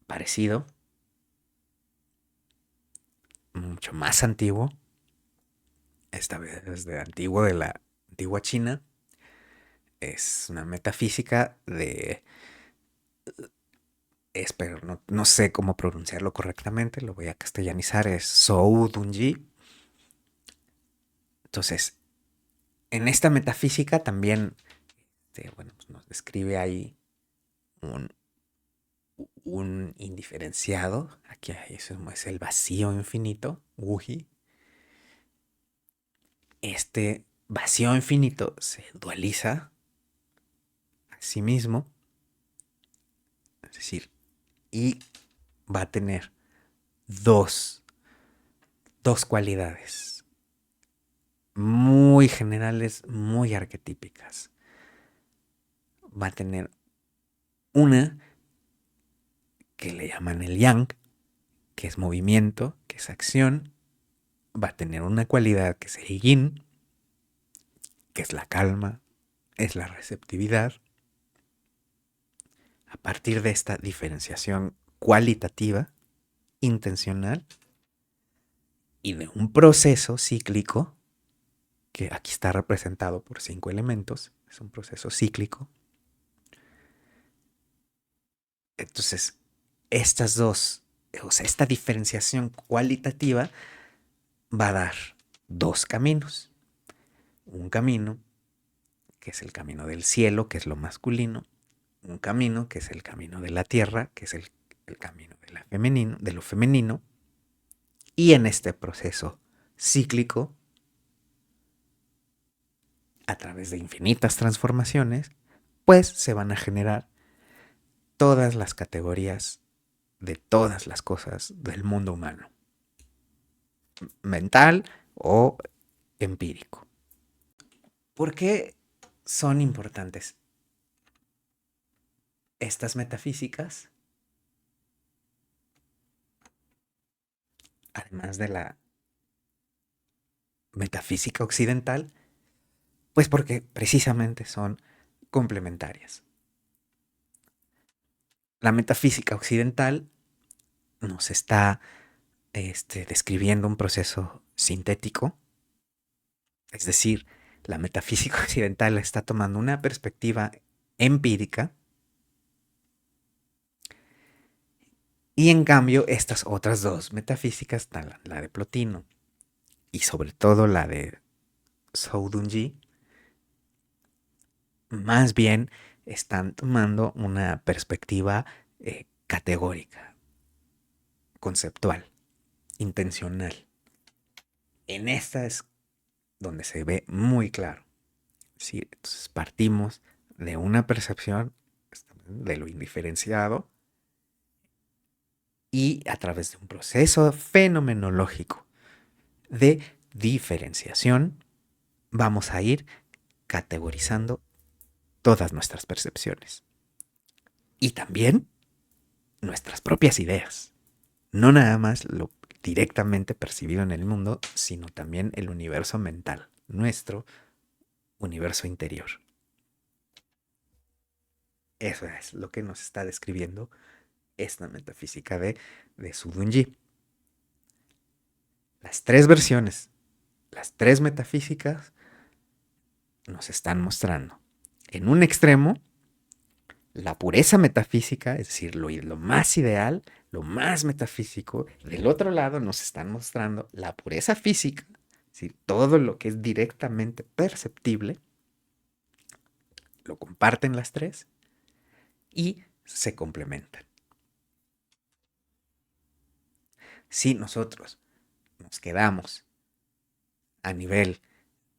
[SPEAKER 1] parecido, mucho más antiguo, esta vez desde antiguo de la antigua China. Es una metafísica espero, no sé cómo pronunciarlo correctamente, lo voy a castellanizar, es Zhou Dunji. Entonces, en esta metafísica también, bueno, pues nos describe ahí un, un indiferenciado, aquí eso es el vacío infinito, Wuji. Este vacío infinito se dualiza a sí mismo, es decir, y va a tener dos, dos cualidades muy generales, muy arquetípicas. Va a tener una que le llaman el yang, que es movimiento, que es acción. Va a tener una cualidad que es el yin, que es la calma, es la receptividad. A partir de esta diferenciación cualitativa, intencional, y de un proceso cíclico, que aquí está representado por 5 elementos, es un proceso cíclico. Entonces, estas dos, o sea, esta diferenciación cualitativa va a dar dos caminos. Un camino que es el camino del cielo, que es lo masculino, un camino que es el camino de la tierra, que es el camino de lo femenino, y en este proceso cíclico, a través de infinitas transformaciones, pues se van a generar todas las categorías de todas las cosas del mundo humano, mental o empírico. ¿Por qué son importantes estas metafísicas? Además de la metafísica occidental, pues porque precisamente son complementarias. La metafísica occidental nos está describiendo un proceso sintético, es decir, la metafísica occidental está tomando una perspectiva empírica y en cambio estas otras dos metafísicas, la de Plotino y sobre todo la de Zhou Dunji, más bien están tomando una perspectiva categórica, conceptual, intencional. En esta es donde se ve muy claro. ¿Sí? Entonces partimos de una percepción de lo indiferenciado y a través de un proceso fenomenológico de diferenciación vamos a ir categorizando todas nuestras percepciones y también nuestras propias ideas. No nada más lo directamente percibido en el mundo, sino también el universo mental, nuestro universo interior. Eso es lo que nos está describiendo esta metafísica de Sudunji. Las tres versiones, las tres metafísicas nos están mostrando. En un extremo, la pureza metafísica, es decir, lo más ideal, lo más metafísico. Del otro lado nos están mostrando la pureza física, es decir, todo lo que es directamente perceptible, lo comparten las tres y se complementan. Si nosotros nos quedamos a nivel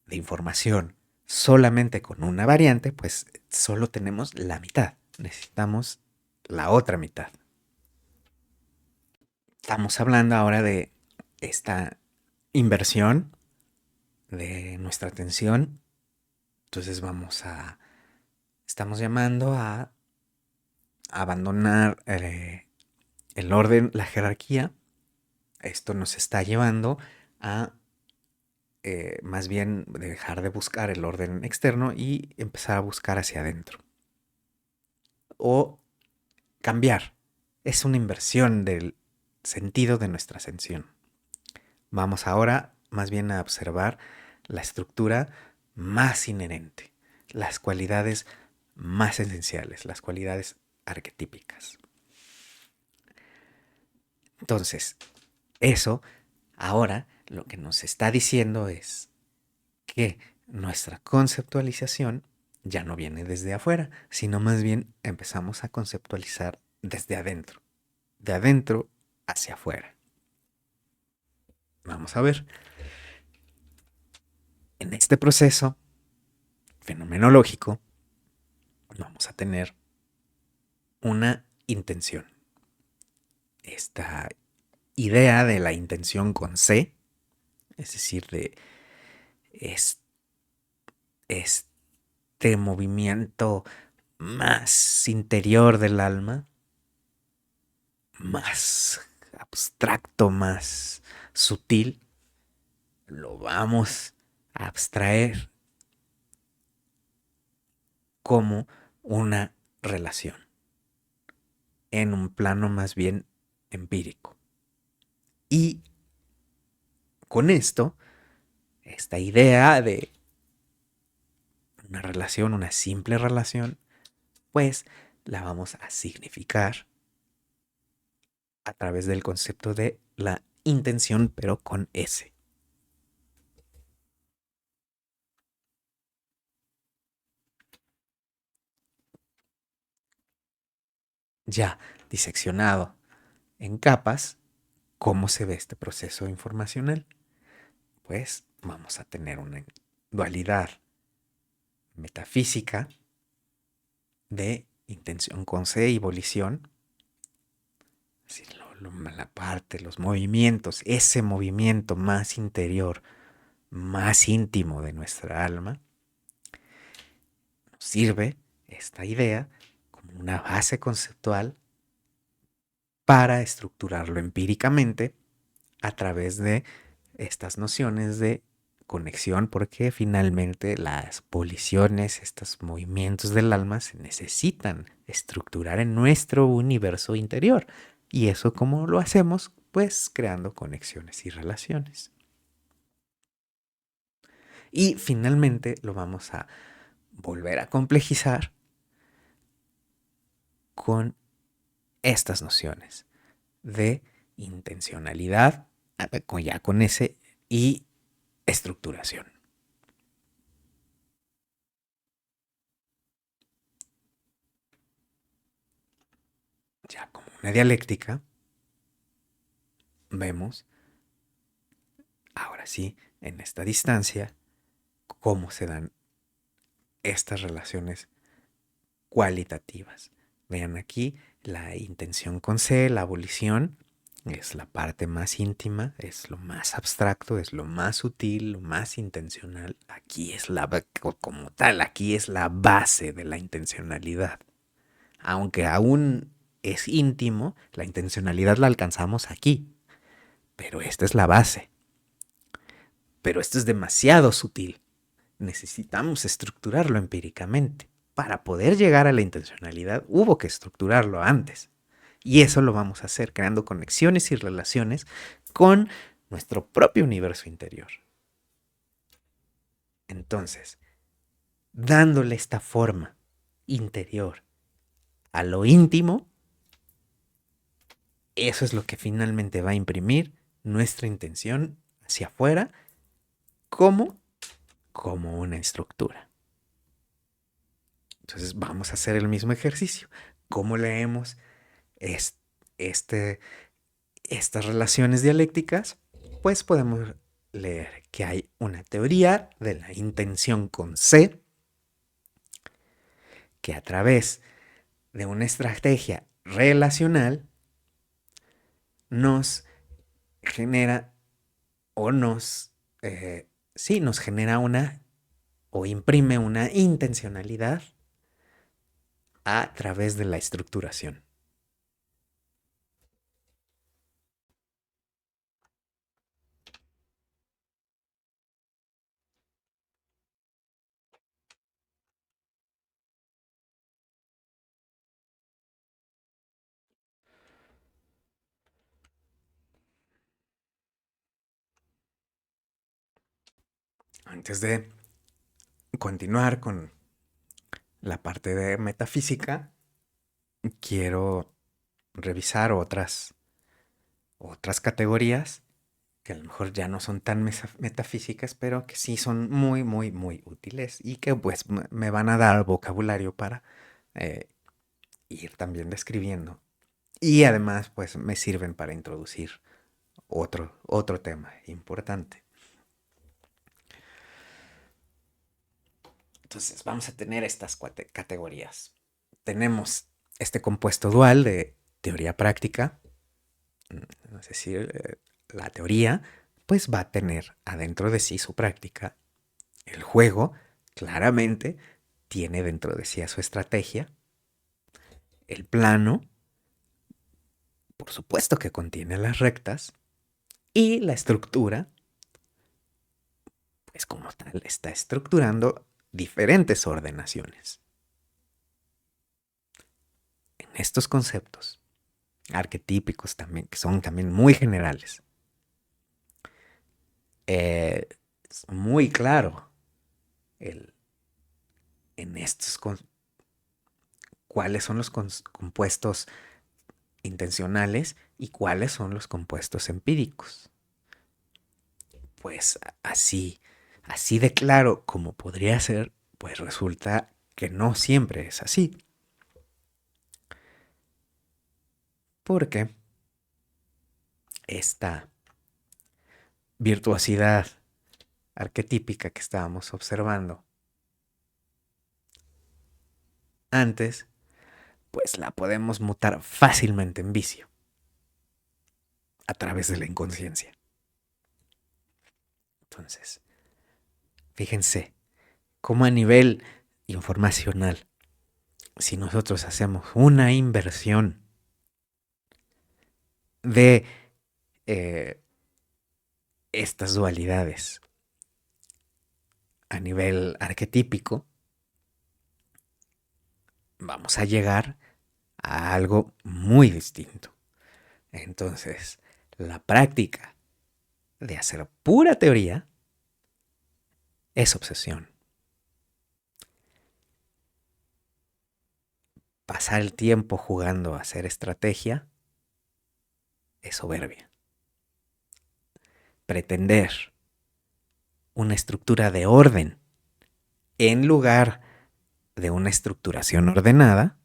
[SPEAKER 1] de información solamente con una variante, pues solo tenemos la mitad. Necesitamos la otra mitad. Estamos hablando ahora de esta inversión de nuestra atención. Entonces estamos llamando a abandonar el orden, la jerarquía. Esto nos está llevando a más bien dejar de buscar el orden externo y empezar a buscar hacia adentro. O cambiar. Es una inversión del sentido de nuestra ascensión. Vamos ahora más bien a observar la estructura más inherente, las cualidades más esenciales, las cualidades arquetípicas. Entonces, eso ahora lo que nos está diciendo es que nuestra conceptualización ya no viene desde afuera, sino más bien empezamos a conceptualizar desde adentro, de adentro hacia afuera. Vamos a ver. En este proceso fenomenológico vamos a tener una intención. Esta idea de la intención con C, es decir, de este movimiento más interior del alma, más abstracto, más sutil, lo vamos a abstraer como una relación en un plano más bien empírico. Y con esto, esta idea de una relación, una simple relación, pues la vamos a significar a través del concepto de la intención, pero con S. Ya diseccionado en capas, ¿cómo se ve este proceso informacional? Pues vamos a tener una dualidad metafísica de intención con C y volición. Así, la parte, los movimientos, ese movimiento más interior, más íntimo de nuestra alma, nos sirve esta idea como una base conceptual para estructurarlo empíricamente a través de estas nociones de conexión, porque finalmente las voliciones, estos movimientos del alma se necesitan estructurar en nuestro universo interior. ¿Y eso cómo lo hacemos? Pues creando conexiones y relaciones. Y finalmente lo vamos a volver a complejizar con estas nociones de intencionalidad, ya con ese, y estructuración. Ya como una dialéctica, vemos, ahora sí, en esta distancia, cómo se dan estas relaciones cualitativas. Vean aquí la intención con C, la volición, es la parte más íntima, es lo más abstracto, es lo más sutil, lo más intencional. Aquí es como tal, aquí es la base de la intencionalidad. Aunque aún es íntimo, la intencionalidad la alcanzamos aquí. Pero esta es la base. Pero esto es demasiado sutil. Necesitamos estructurarlo empíricamente. Para poder llegar a la intencionalidad hubo que estructurarlo antes. Y eso lo vamos a hacer creando conexiones y relaciones con nuestro propio universo interior. Entonces, dándole esta forma interior a lo íntimo, eso es lo que finalmente va a imprimir nuestra intención hacia afuera como una estructura. Entonces vamos a hacer el mismo ejercicio. ¿Cómo leemos estas relaciones dialécticas? Pues podemos leer que hay una teoría de la intención con C que a través de una estrategia relacional nos genera o sí, nos genera una o imprime una intencionalidad a través de la estructuración. Antes de continuar con la parte de metafísica, quiero revisar otras categorías que a lo mejor ya no son tan metafísicas, pero que sí son muy, muy, muy útiles y que pues me van a dar vocabulario para eh, ir también describiendo. Y además pues me sirven para introducir otro tema importante. Entonces vamos a tener estas categorías. Tenemos este compuesto dual de teoría práctica, es decir, la teoría pues va a tener adentro de sí su práctica. El juego claramente tiene dentro de sí a su estrategia. El plano, por supuesto que contiene las rectas. Y la estructura, pues como tal, está estructurando diferentes ordenaciones. En estos conceptos arquetípicos también, que son también muy generales, es muy claro el, en estos cuáles son los compuestos intencionales y cuáles son los compuestos empíricos. Pues así de claro como podría ser, pues resulta que no siempre es así. Porque esta virtuosidad arquetípica que estábamos observando antes, pues la podemos mutar fácilmente en vicio a través de la inconsciencia. Entonces, fíjense cómo a nivel informacional, si nosotros hacemos una inversión de estas dualidades a nivel arquetípico, vamos a llegar a algo muy distinto. Entonces, la práctica de hacer pura teoría es obsesión. Pasar el tiempo jugando a hacer estrategia es soberbia. Pretender una estructura de orden en lugar de una estructuración ordenada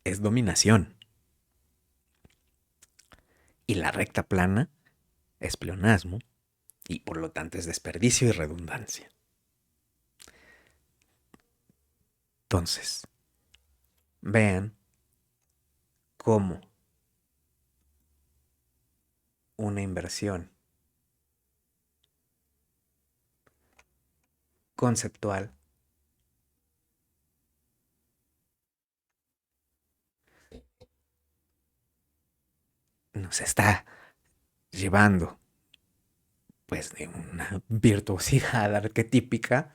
[SPEAKER 1] es dominación. Y la recta plana es pleonasmo y por lo tanto es desperdicio y redundancia. Entonces, vean cómo una inversión conceptual nos está llevando pues de una virtuosidad arquetípica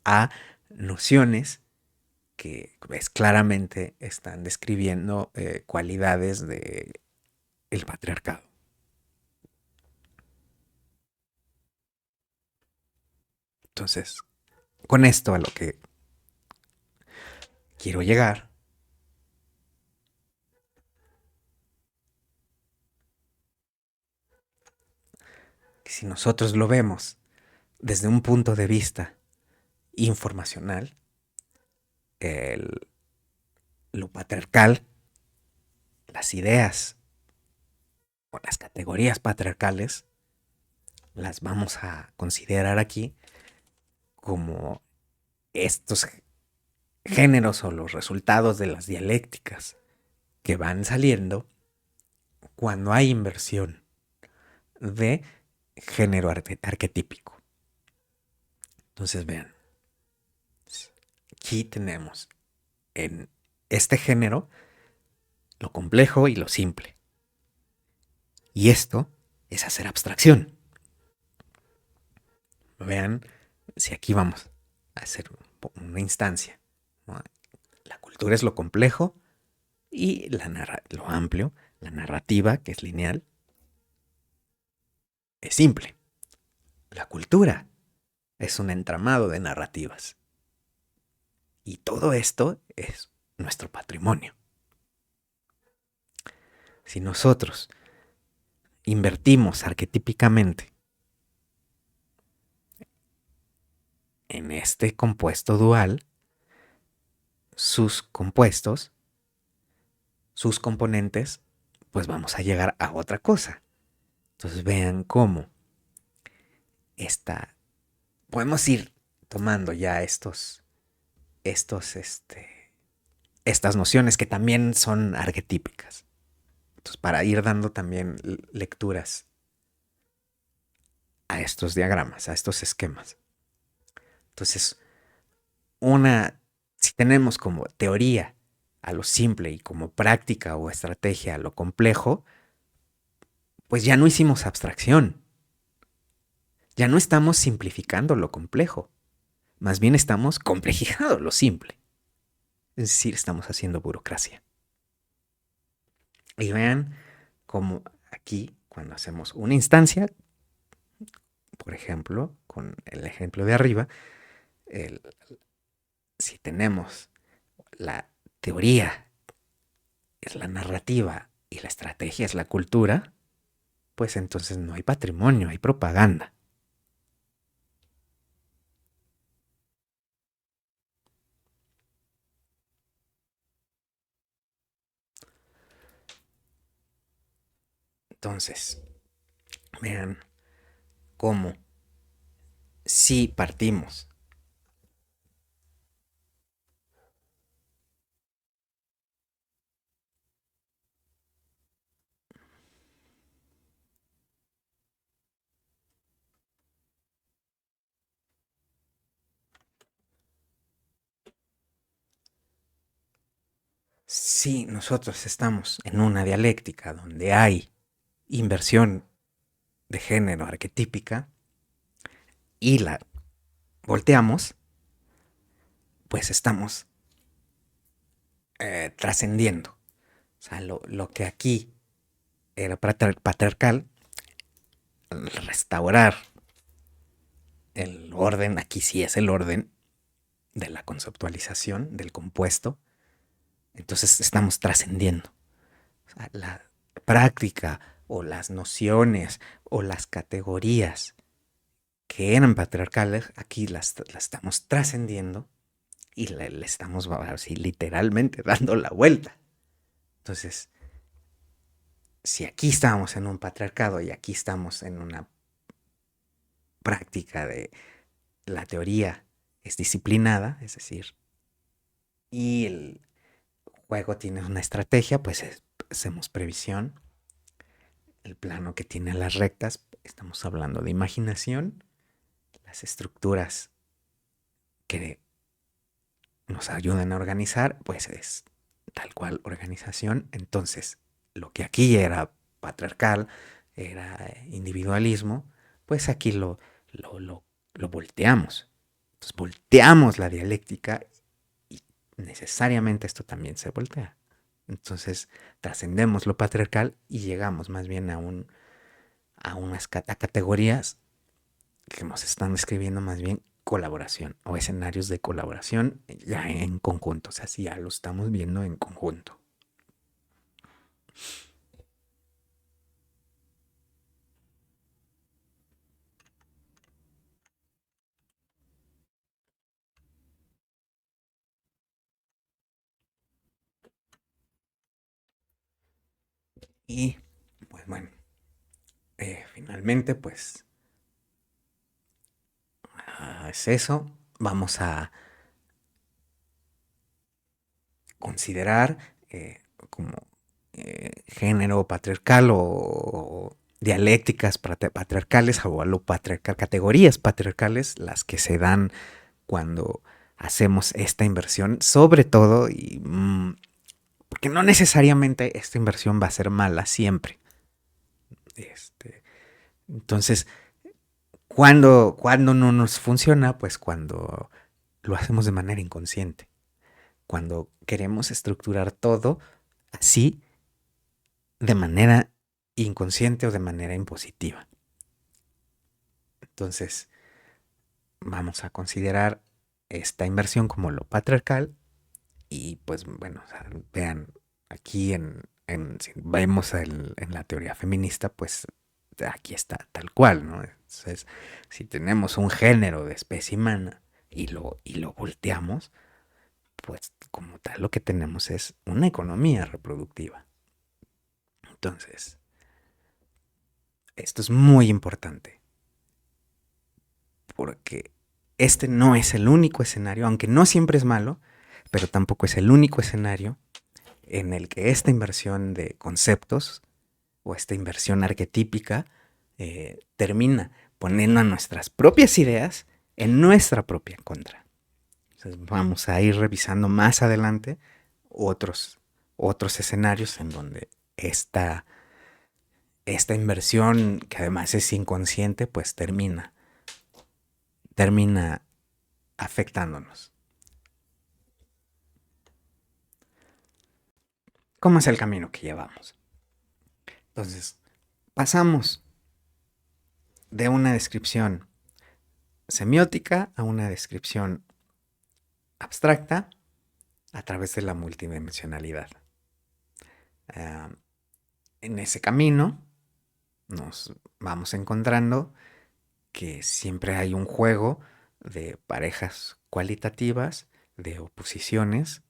[SPEAKER 1] a nociones que pues, claramente están describiendo cualidades del patriarcado. Entonces, con esto a lo que quiero llegar que si nosotros lo vemos desde un punto de vista informacional, el, lo patriarcal, las ideas o las categorías patriarcales las vamos a considerar aquí como estos géneros o los resultados de las dialécticas que van saliendo cuando hay inversión de género arquetípico. Entonces vean, aquí tenemos en este género lo complejo y lo simple. Y esto es hacer abstracción. Vean, si aquí vamos a hacer una instancia, ¿no? La cultura es lo complejo y lo amplio, la narrativa, que es lineal, es simple. La cultura es un entramado de narrativas. Y todo esto es nuestro patrimonio. Si nosotros invertimos arquetípicamente en este compuesto dual, sus compuestos, sus componentes, pues vamos a llegar a otra cosa. Entonces vean cómo esta, podemos ir tomando ya estas nociones que también son arquetípicas. Entonces, para ir dando también lecturas a estos diagramas, a estos esquemas. Entonces, si tenemos como teoría a lo simple y como práctica o estrategia a lo complejo, pues ya no hicimos abstracción. Ya no estamos simplificando lo complejo. Más bien estamos complejizando lo simple. Es decir, estamos haciendo burocracia. Y vean cómo aquí, cuando hacemos una instancia, por ejemplo, con el ejemplo de arriba, el, si tenemos la teoría, es la narrativa y la estrategia es la cultura, pues entonces no hay patrimonio, hay propaganda. Entonces, vean cómo si partimos. Si nosotros estamos en una dialéctica donde hay inversión de género arquetípica y la volteamos, pues estamos trascendiendo. O sea, lo que aquí era patriarcal, restaurar el orden, aquí sí es el orden de la conceptualización del compuesto, entonces estamos trascendiendo. O sea, la práctica o las nociones o las categorías que eran patriarcales, aquí las estamos trascendiendo y le estamos así literalmente dando la vuelta. Entonces, si aquí estamos en un patriarcado y aquí estamos en una práctica de la teoría es disciplinada, es decir, y el juego tiene una estrategia, pues hacemos previsión. El plano que tiene las rectas, estamos hablando de imaginación. Las estructuras que nos ayudan a organizar, pues es tal cual organización. Entonces, lo que aquí era patriarcal, era individualismo, pues aquí lo volteamos. Entonces, volteamos la dialéctica y necesariamente esto también se voltea. Entonces, trascendemos lo patriarcal y llegamos más bien a unas categorías que nos están describiendo más bien colaboración o escenarios de colaboración ya en conjunto. O sea, si ya lo estamos viendo en conjunto. Y pues bueno, finalmente pues una vez eso, vamos a considerar como género patriarcal o dialécticas patriarcales o categorías patriarcales las que se dan cuando hacemos esta inversión, sobre todo, porque no necesariamente esta inversión va a ser mala siempre. Entonces, cuando no nos funciona, pues cuando lo hacemos de manera inconsciente, cuando queremos estructurar todo así de manera inconsciente o de manera impositiva. Entonces, vamos a considerar esta inversión como lo patriarcal y pues bueno, o sea, vean, aquí si vemos en la teoría feminista, pues aquí está tal cual, ¿no? Entonces, si tenemos un género de especie humana y lo volteamos, pues como tal lo que tenemos es una economía reproductiva. Entonces, esto es muy importante porque este no es el único escenario, aunque no siempre es malo, pero tampoco es el único escenario en el que esta inversión de conceptos o esta inversión arquetípica termina poniendo a nuestras propias ideas en nuestra propia contra. Entonces vamos a ir revisando más adelante otros escenarios en donde esta inversión, que además es inconsciente, pues termina afectándonos. ¿Cómo es el camino que llevamos? Entonces, pasamos de una descripción semiótica a una descripción abstracta a través de la multidimensionalidad. En ese camino nos vamos encontrando que siempre hay un juego de parejas cualitativas, de oposiciones.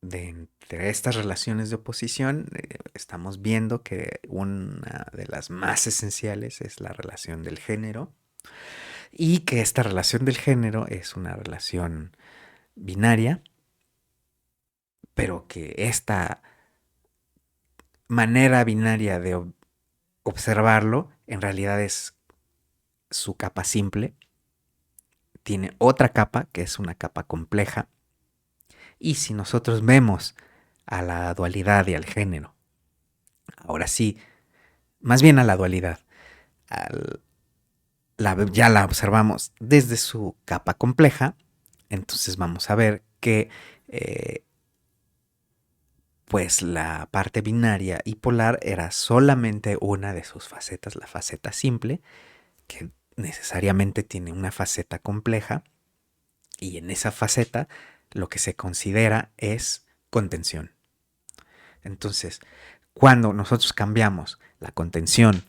[SPEAKER 1] Entre estas relaciones de oposición, estamos viendo que una de las más esenciales es la relación del género, y que esta relación del género es una relación binaria, pero que esta manera binaria de observarlo en realidad es su capa simple, tiene otra capa que es una capa compleja, y si nosotros vemos a la dualidad y al género, ahora sí, más bien a la dualidad, ya la observamos desde su capa compleja, entonces vamos a ver que pues la parte binaria y polar era solamente una de sus facetas, la faceta simple, que necesariamente tiene una faceta compleja, y en esa faceta lo que se considera es contención. Entonces, cuando nosotros cambiamos la contención,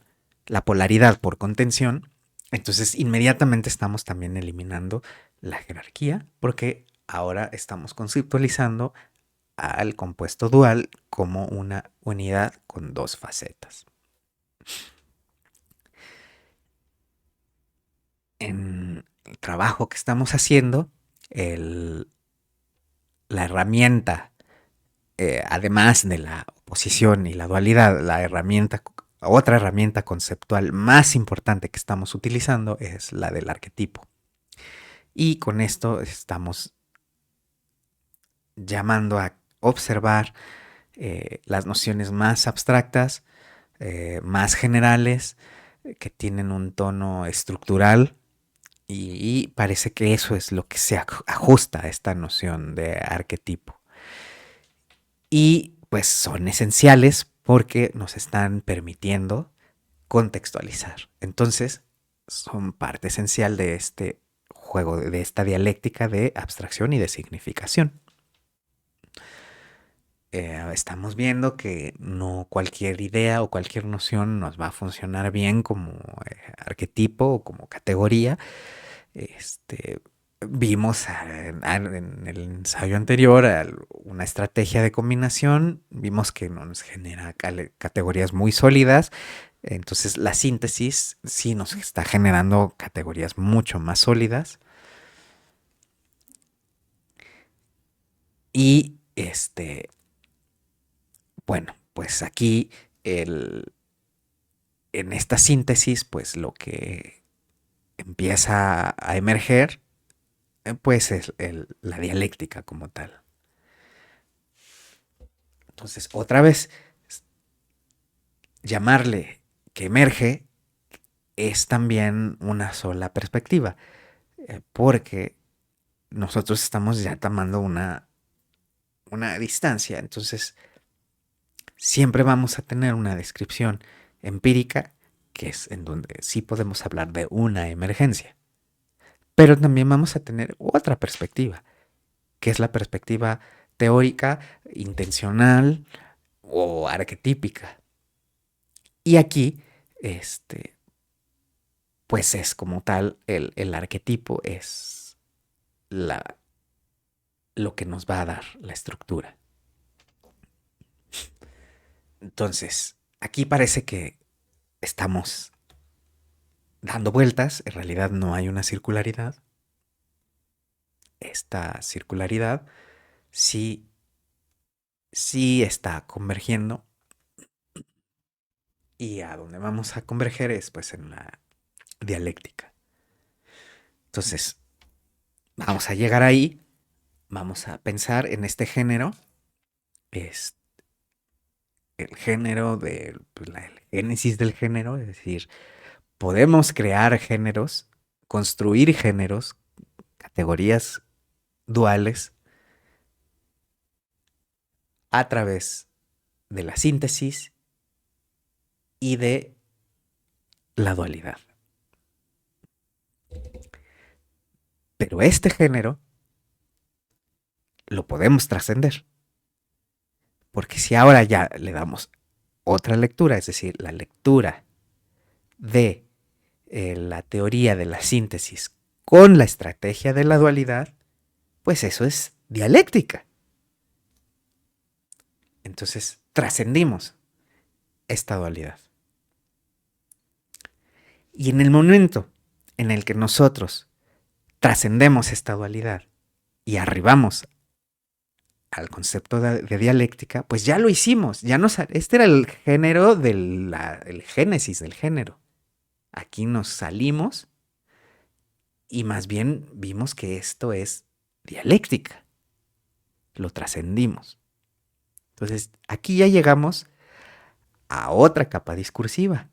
[SPEAKER 1] la polaridad por contención, entonces inmediatamente estamos también eliminando la jerarquía, porque ahora estamos conceptualizando al compuesto dual como una unidad con dos facetas. En el trabajo que estamos haciendo, la herramienta, además de la oposición y la dualidad, otra herramienta conceptual más importante que estamos utilizando es la del arquetipo. Y con esto estamos llamando a observar las nociones más abstractas, más generales, que tienen un tono estructural, y parece que eso es lo que se ajusta a esta noción de arquetipo. Y pues son esenciales porque nos están permitiendo contextualizar. Entonces, son parte esencial de este juego, de esta dialéctica de abstracción y de significación. Estamos viendo que no cualquier idea o cualquier noción nos va a funcionar bien como arquetipo o como categoría. Vimos en el ensayo anterior una estrategia de combinación, vimos que no nos genera categorías muy sólidas, Entonces la síntesis sí nos está generando categorías mucho más sólidas y bueno, pues aquí el, en esta síntesis pues lo que empieza a emerger pues es la dialéctica como tal. Entonces otra vez llamarle que emerge es también una sola perspectiva, porque nosotros estamos ya tomando una distancia, entonces siempre vamos a tener una descripción empírica, que es en donde sí podemos hablar de una emergencia, pero también vamos a tener otra perspectiva, que es la perspectiva teórica, intencional o arquetípica. Y aquí, pues es como tal, el arquetipo es la, lo que nos va a dar la estructura. Entonces, aquí parece que estamos dando vueltas, en realidad no hay una circularidad. Esta circularidad sí, sí está convergiendo y a donde vamos a converger es pues en la dialéctica. Entonces, vamos a llegar ahí, vamos a pensar en este género, es el género de pues, el génesis del género, es decir, podemos crear géneros, construir géneros, categorías duales a través de la síntesis y de la dualidad. Pero este género lo podemos trascender, porque si ahora ya le damos otra lectura, es decir, la lectura de la teoría de la síntesis con la estrategia de la dualidad, pues eso es dialéctica. Entonces trascendimos esta dualidad. Y en el momento en el que nosotros trascendemos esta dualidad y arribamos al concepto de dialéctica, pues ya lo hicimos. Este era el género el génesis del género. Aquí nos salimos y más bien vimos que esto es dialéctica. Lo trascendimos. Entonces, aquí ya llegamos a otra capa discursiva.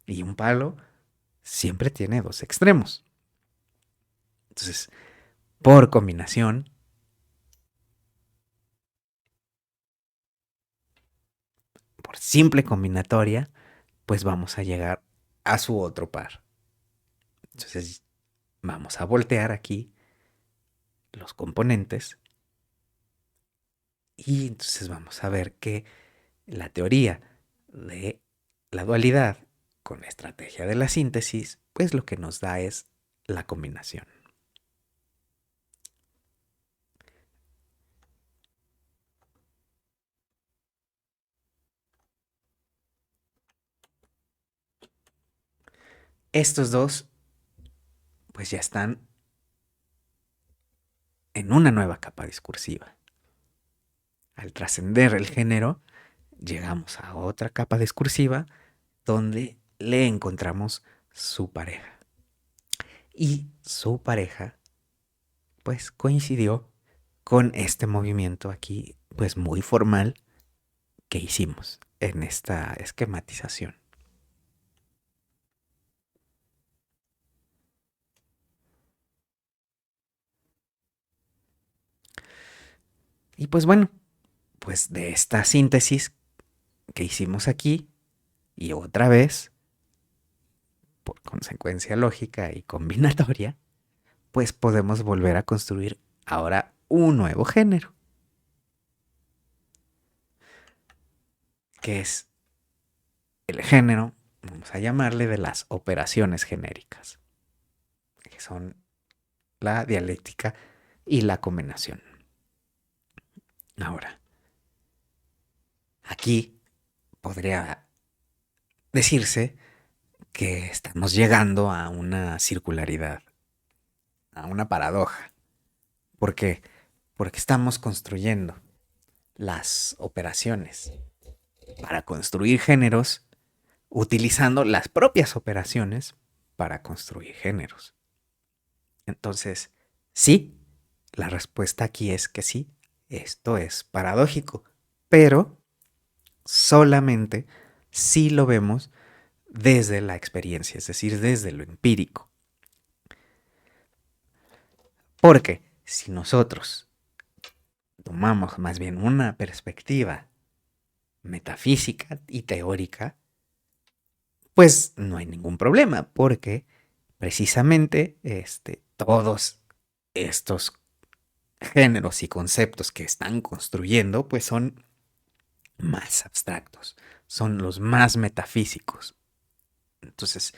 [SPEAKER 1] Y un palo siempre tiene dos extremos. Entonces, por combinación, por simple combinatoria, pues vamos a llegar a su otro par. Entonces, vamos a voltear aquí los componentes y entonces vamos a ver que la teoría de la dualidad con la estrategia de la síntesis, pues lo que nos da es la combinación. Estos dos, pues ya están en una nueva capa discursiva. Al trascender el género, llegamos a otra capa discursiva donde le encontramos su pareja. Y su pareja, pues coincidió con este movimiento aquí, pues muy formal que hicimos en esta esquematización. Y pues bueno, pues de esta síntesis que hicimos aquí y otra vez, por consecuencia lógica y combinatoria, pues podemos volver a construir ahora un nuevo género, que es el género, vamos a llamarle, de las operaciones genéricas, que son la dialéctica y la combinación. Ahora, aquí podría decirse que estamos llegando a una circularidad, a una paradoja. ¿Por qué? Porque estamos construyendo las operaciones para construir géneros utilizando las propias operaciones para construir géneros. Entonces, sí, la respuesta aquí es que sí, esto es paradójico, pero solamente si lo vemos desde la experiencia, es decir, desde lo empírico. Porque si nosotros tomamos más bien una perspectiva metafísica y teórica, pues no hay ningún problema, porque precisamente todos estos géneros y conceptos que están construyendo, pues son más abstractos, son los más metafísicos. Entonces,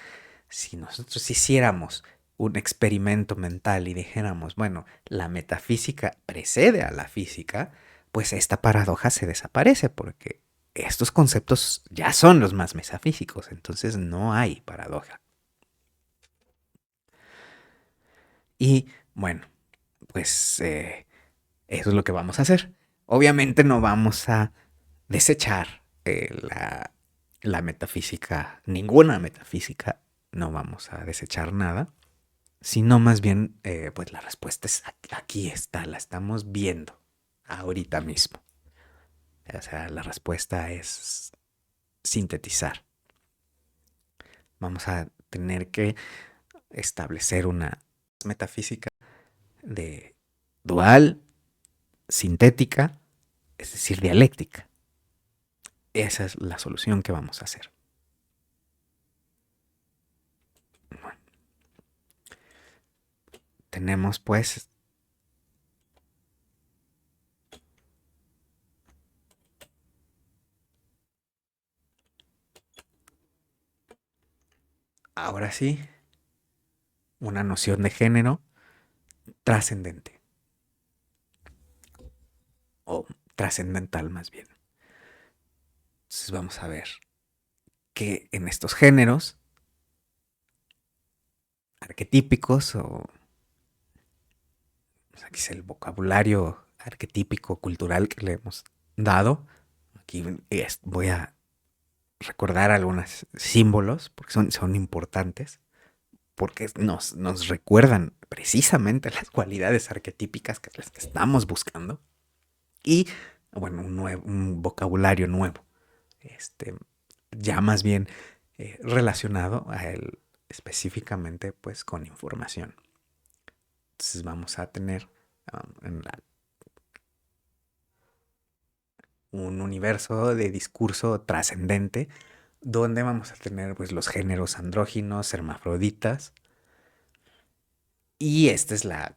[SPEAKER 1] si nosotros hiciéramos un experimento mental y dijéramos, bueno, la metafísica precede a la física, pues esta paradoja se desaparece porque estos conceptos ya son los más metafísicos, entonces no hay paradoja. Y bueno, pues eso es lo que vamos a hacer. Obviamente no vamos a desechar la metafísica, ninguna metafísica, no vamos a desechar nada, sino más bien, pues la respuesta es aquí está, la estamos viendo ahorita mismo. O sea, la respuesta es sintetizar. Vamos a tener que establecer una metafísica de dual, sintética, es decir, dialéctica. Esa es la solución que vamos a hacer. Bueno, tenemos pues ahora sí una noción de género trascendente o trascendental más bien. Entonces vamos a ver que en estos géneros arquetípicos o aquí es el vocabulario arquetípico cultural que le hemos dado. Aquí voy a recordar algunos símbolos porque son importantes, porque nos recuerdan precisamente las cualidades arquetípicas que las que estamos buscando y, bueno, un vocabulario nuevo, ya más bien relacionado a él específicamente pues con información. Entonces vamos a tener un universo de discurso trascendente donde vamos a tener pues los géneros andróginos, hermafroditas, y esta es la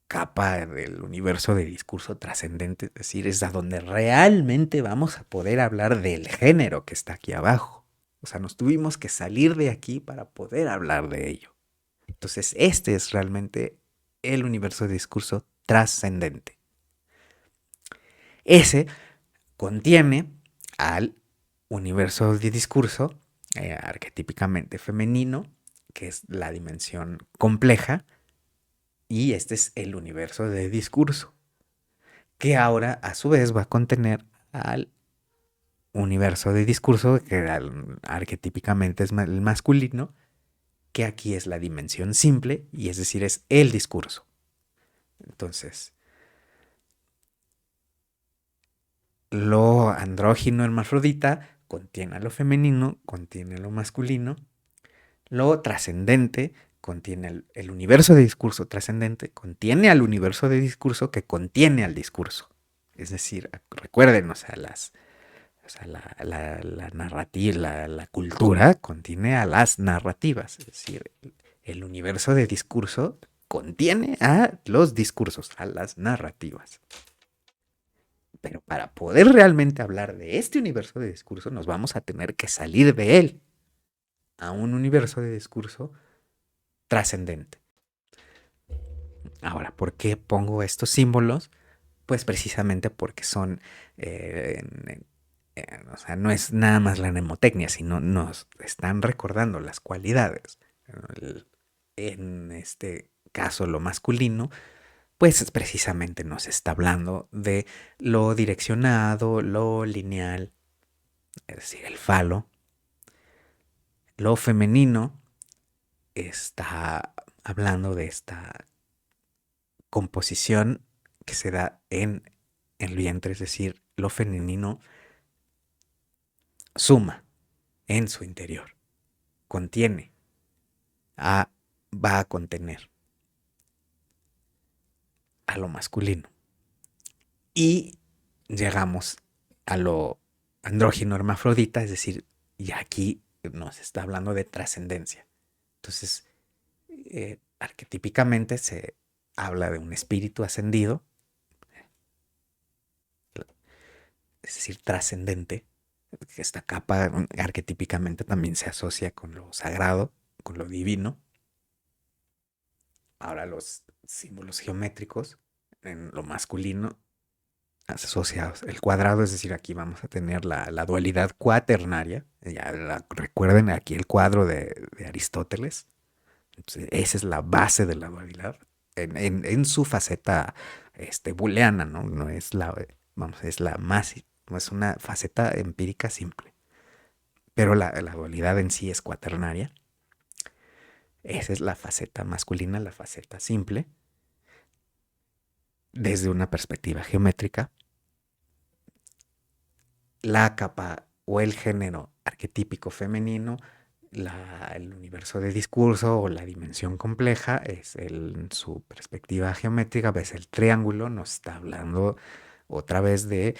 [SPEAKER 1] capa del universo de discurso trascendente, es decir, es a donde realmente vamos a poder hablar del género que está aquí abajo. O sea, nos tuvimos que salir de aquí para poder hablar de ello. Entonces, este es realmente el universo de discurso trascendente. Ese contiene al universo de discurso arquetípicamente femenino, que es la dimensión compleja, y este es el universo de discurso, que ahora a su vez va a contener al universo de discurso, que arquetípicamente es el masculino, que aquí es la dimensión simple, y es decir, es el discurso. Entonces, lo andrógino hermafrodita contiene a lo femenino, contiene a lo masculino. Lo trascendente contiene el universo de discurso trascendente, contiene al universo de discurso que contiene al discurso. Es decir, recuerden, o sea, la narrativa, la cultura contiene a las narrativas. Es decir, el universo de discurso contiene a los discursos, a las narrativas. Pero para poder realmente hablar de este universo de discurso, nos vamos a tener que salir de él a un universo de discurso trascendente. Ahora, ¿por qué pongo estos símbolos? Pues precisamente porque son O sea, no es nada más la mnemotecnia, sino nos están recordando las cualidades. En este caso, lo masculino, pues precisamente nos está hablando de lo direccionado, lo lineal, es decir, el falo. Lo femenino está hablando de esta composición que se da en el vientre, es decir, lo femenino suma en su interior, contiene, a, va a contener a lo masculino. Y llegamos a lo andrógino hermafrodita, es decir, ya aquí nos está hablando de trascendencia. Entonces, arquetípicamente se habla de un espíritu ascendido, es decir, trascendente. Esta capa arquetípicamente también se asocia con lo sagrado, con lo divino. Ahora los símbolos geométricos en lo masculino asociados. El cuadrado, es decir, aquí vamos a tener la dualidad cuaternaria. Recuerden aquí el cuadro de Aristóteles. Entonces, esa es la base de la dualidad en su faceta booleana, ¿no? No es vamos, es la más, no es una faceta empírica simple. Pero la dualidad en sí es cuaternaria. Esa es la faceta masculina, la faceta simple, desde una perspectiva geométrica. La capa o el género arquetípico femenino, el universo de discurso o la dimensión compleja es en su perspectiva geométrica, ves el triángulo, nos está hablando otra vez de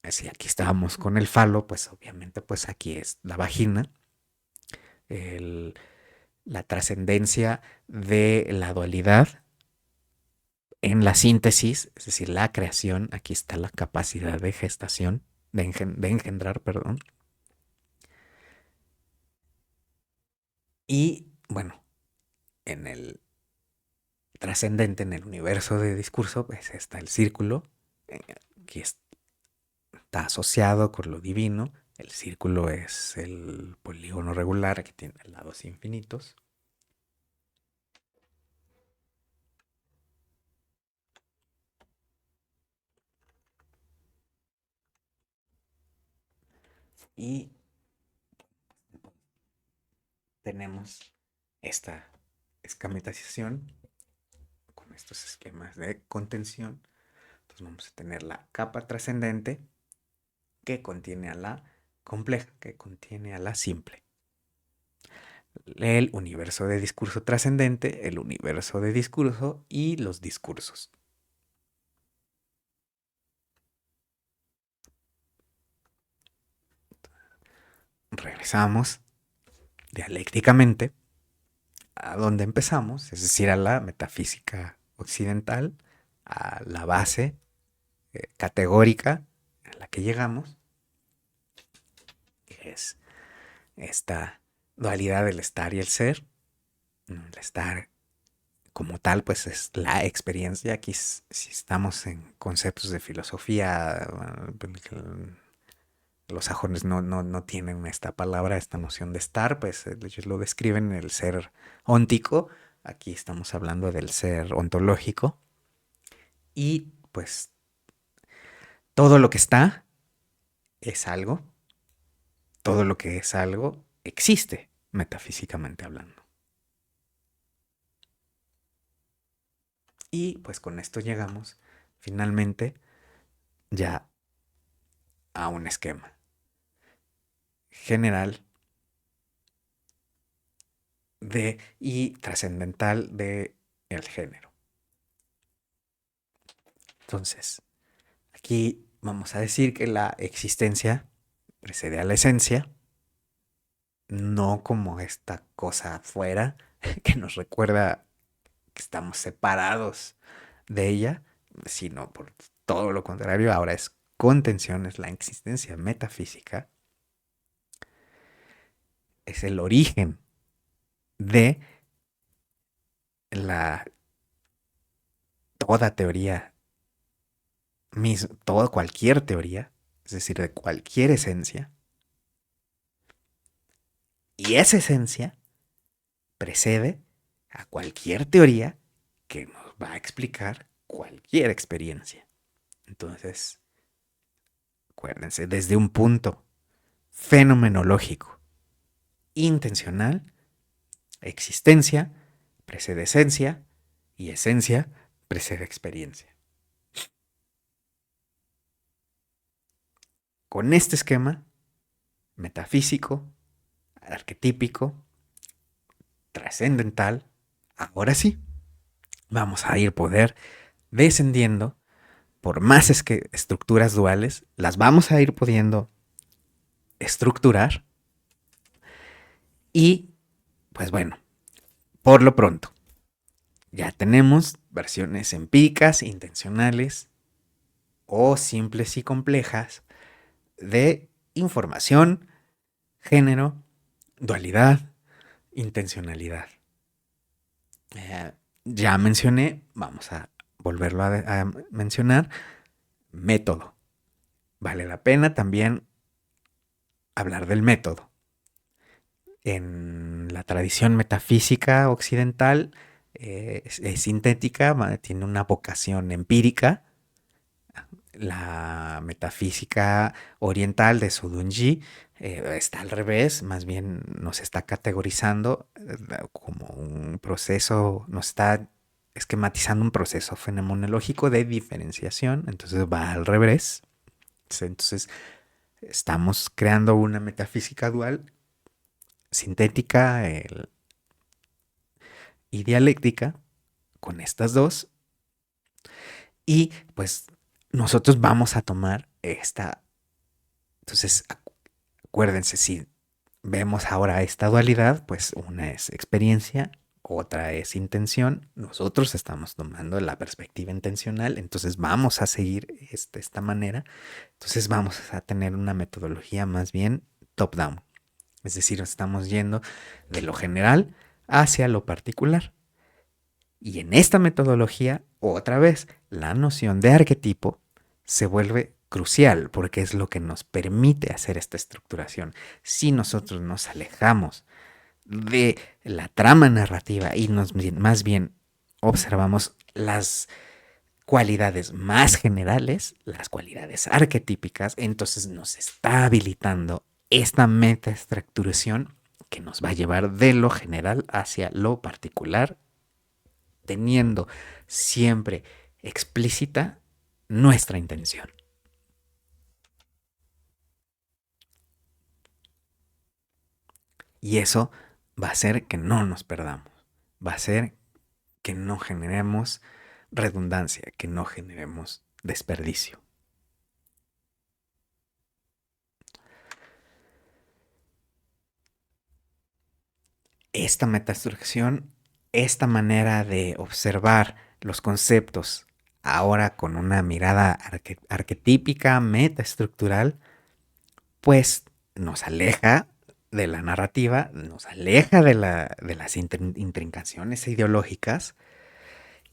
[SPEAKER 1] si aquí estábamos con el falo, pues obviamente pues aquí es la vagina, el, la trascendencia de la dualidad en la síntesis, es decir, la creación, aquí está la capacidad de gestación, de engendrar, perdón. Y bueno, en el trascendente, en el universo de discurso, pues está el círculo, que está asociado con lo divino. El círculo es el polígono regular que tiene lados infinitos. Y tenemos esta esquematización con estos esquemas de contención. Entonces vamos a tener la capa trascendente que contiene a la compleja, que contiene a la simple. El universo de discurso trascendente, el universo de discurso y los discursos. Regresamos dialécticamente a donde empezamos, es decir, a la metafísica occidental, a la base categórica a la que llegamos, que es esta dualidad del estar y el ser. El estar como tal, pues es la experiencia. Aquí, si estamos en conceptos de filosofía, los sajones no tienen esta palabra, esta noción de estar, pues ellos lo describen el ser óntico. Aquí estamos hablando del ser ontológico. Y pues todo lo que está es algo, todo lo que es algo existe, metafísicamente hablando. Y pues con esto llegamos finalmente ya a un esquema general y trascendental de el género. Entonces, aquí vamos a decir que la existencia precede a la esencia, no como esta cosa afuera que nos recuerda que estamos separados de ella, sino por todo lo contrario, ahora es contención, es la existencia metafísica, es el origen de la toda teoría, toda cualquier teoría, es decir, de cualquier esencia. Y esa esencia precede a cualquier teoría que nos va a explicar cualquier experiencia. Entonces, acuérdense, desde un punto fenomenológico, intencional, existencia precede esencia y esencia precede experiencia. Con este esquema metafísico, arquetípico, trascendental, ahora sí, vamos a ir poder descendiendo por más estructuras duales, las vamos a ir pudiendo estructurar y, pues bueno, por lo pronto, ya tenemos versiones empíricas, intencionales o simples y complejas de información, género, dualidad, intencionalidad. Ya mencioné, vamos a volverlo a mencionar, método. Vale la pena también hablar del método. En la tradición metafísica occidental es sintética, tiene una vocación empírica. La metafísica oriental de Sudunji está al revés, más bien nos está categorizando como un proceso, nos está esquematizando un proceso fenomenológico de diferenciación, entonces va al revés. Entonces estamos creando una metafísica dual, sintética y dialéctica con estas dos, y pues nosotros vamos a tomar esta. Entonces, acuérdense, si vemos ahora esta dualidad, pues una es experiencia, otra es intención. Nosotros estamos tomando la perspectiva intencional, entonces vamos a seguir esta manera. Entonces vamos a tener una metodología más bien top-down. Es decir, estamos yendo de lo general hacia lo particular. Y en esta metodología, otra vez, la noción de arquetipo se vuelve crucial porque es lo que nos permite hacer esta estructuración. Si nosotros nos alejamos de la trama narrativa y más bien observamos las cualidades más generales, las cualidades arquetípicas, entonces nos está habilitando esta metaestructuración que nos va a llevar de lo general hacia lo particular, teniendo siempre explícita nuestra intención. Y eso va a hacer que no nos perdamos, va a hacer que no generemos redundancia, que no generemos desperdicio. Esta metaestructuración, esta manera de observar los conceptos ahora con una mirada arquetípica, metaestructural, pues nos aleja de la narrativa, nos aleja de las intrincaciones ideológicas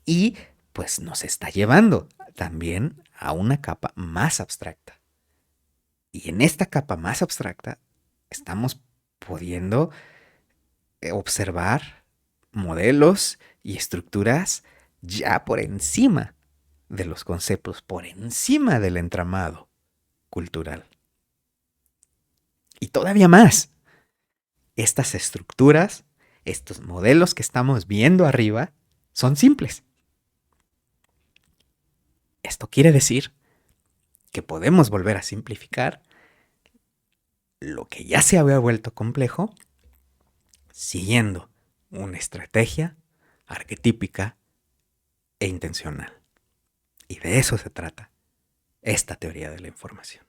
[SPEAKER 1] y pues nos está llevando también a una capa más abstracta. Y en esta capa más abstracta estamos pudiendo observar modelos y estructuras ya por encima de los conceptos, por encima del entramado cultural. Y todavía más, estas estructuras, estos modelos que estamos viendo arriba, son simples. Esto quiere decir que podemos volver a simplificar lo que ya se había vuelto complejo, siguiendo una estrategia arquetípica e intencional. Y de eso se trata esta teoría de la información.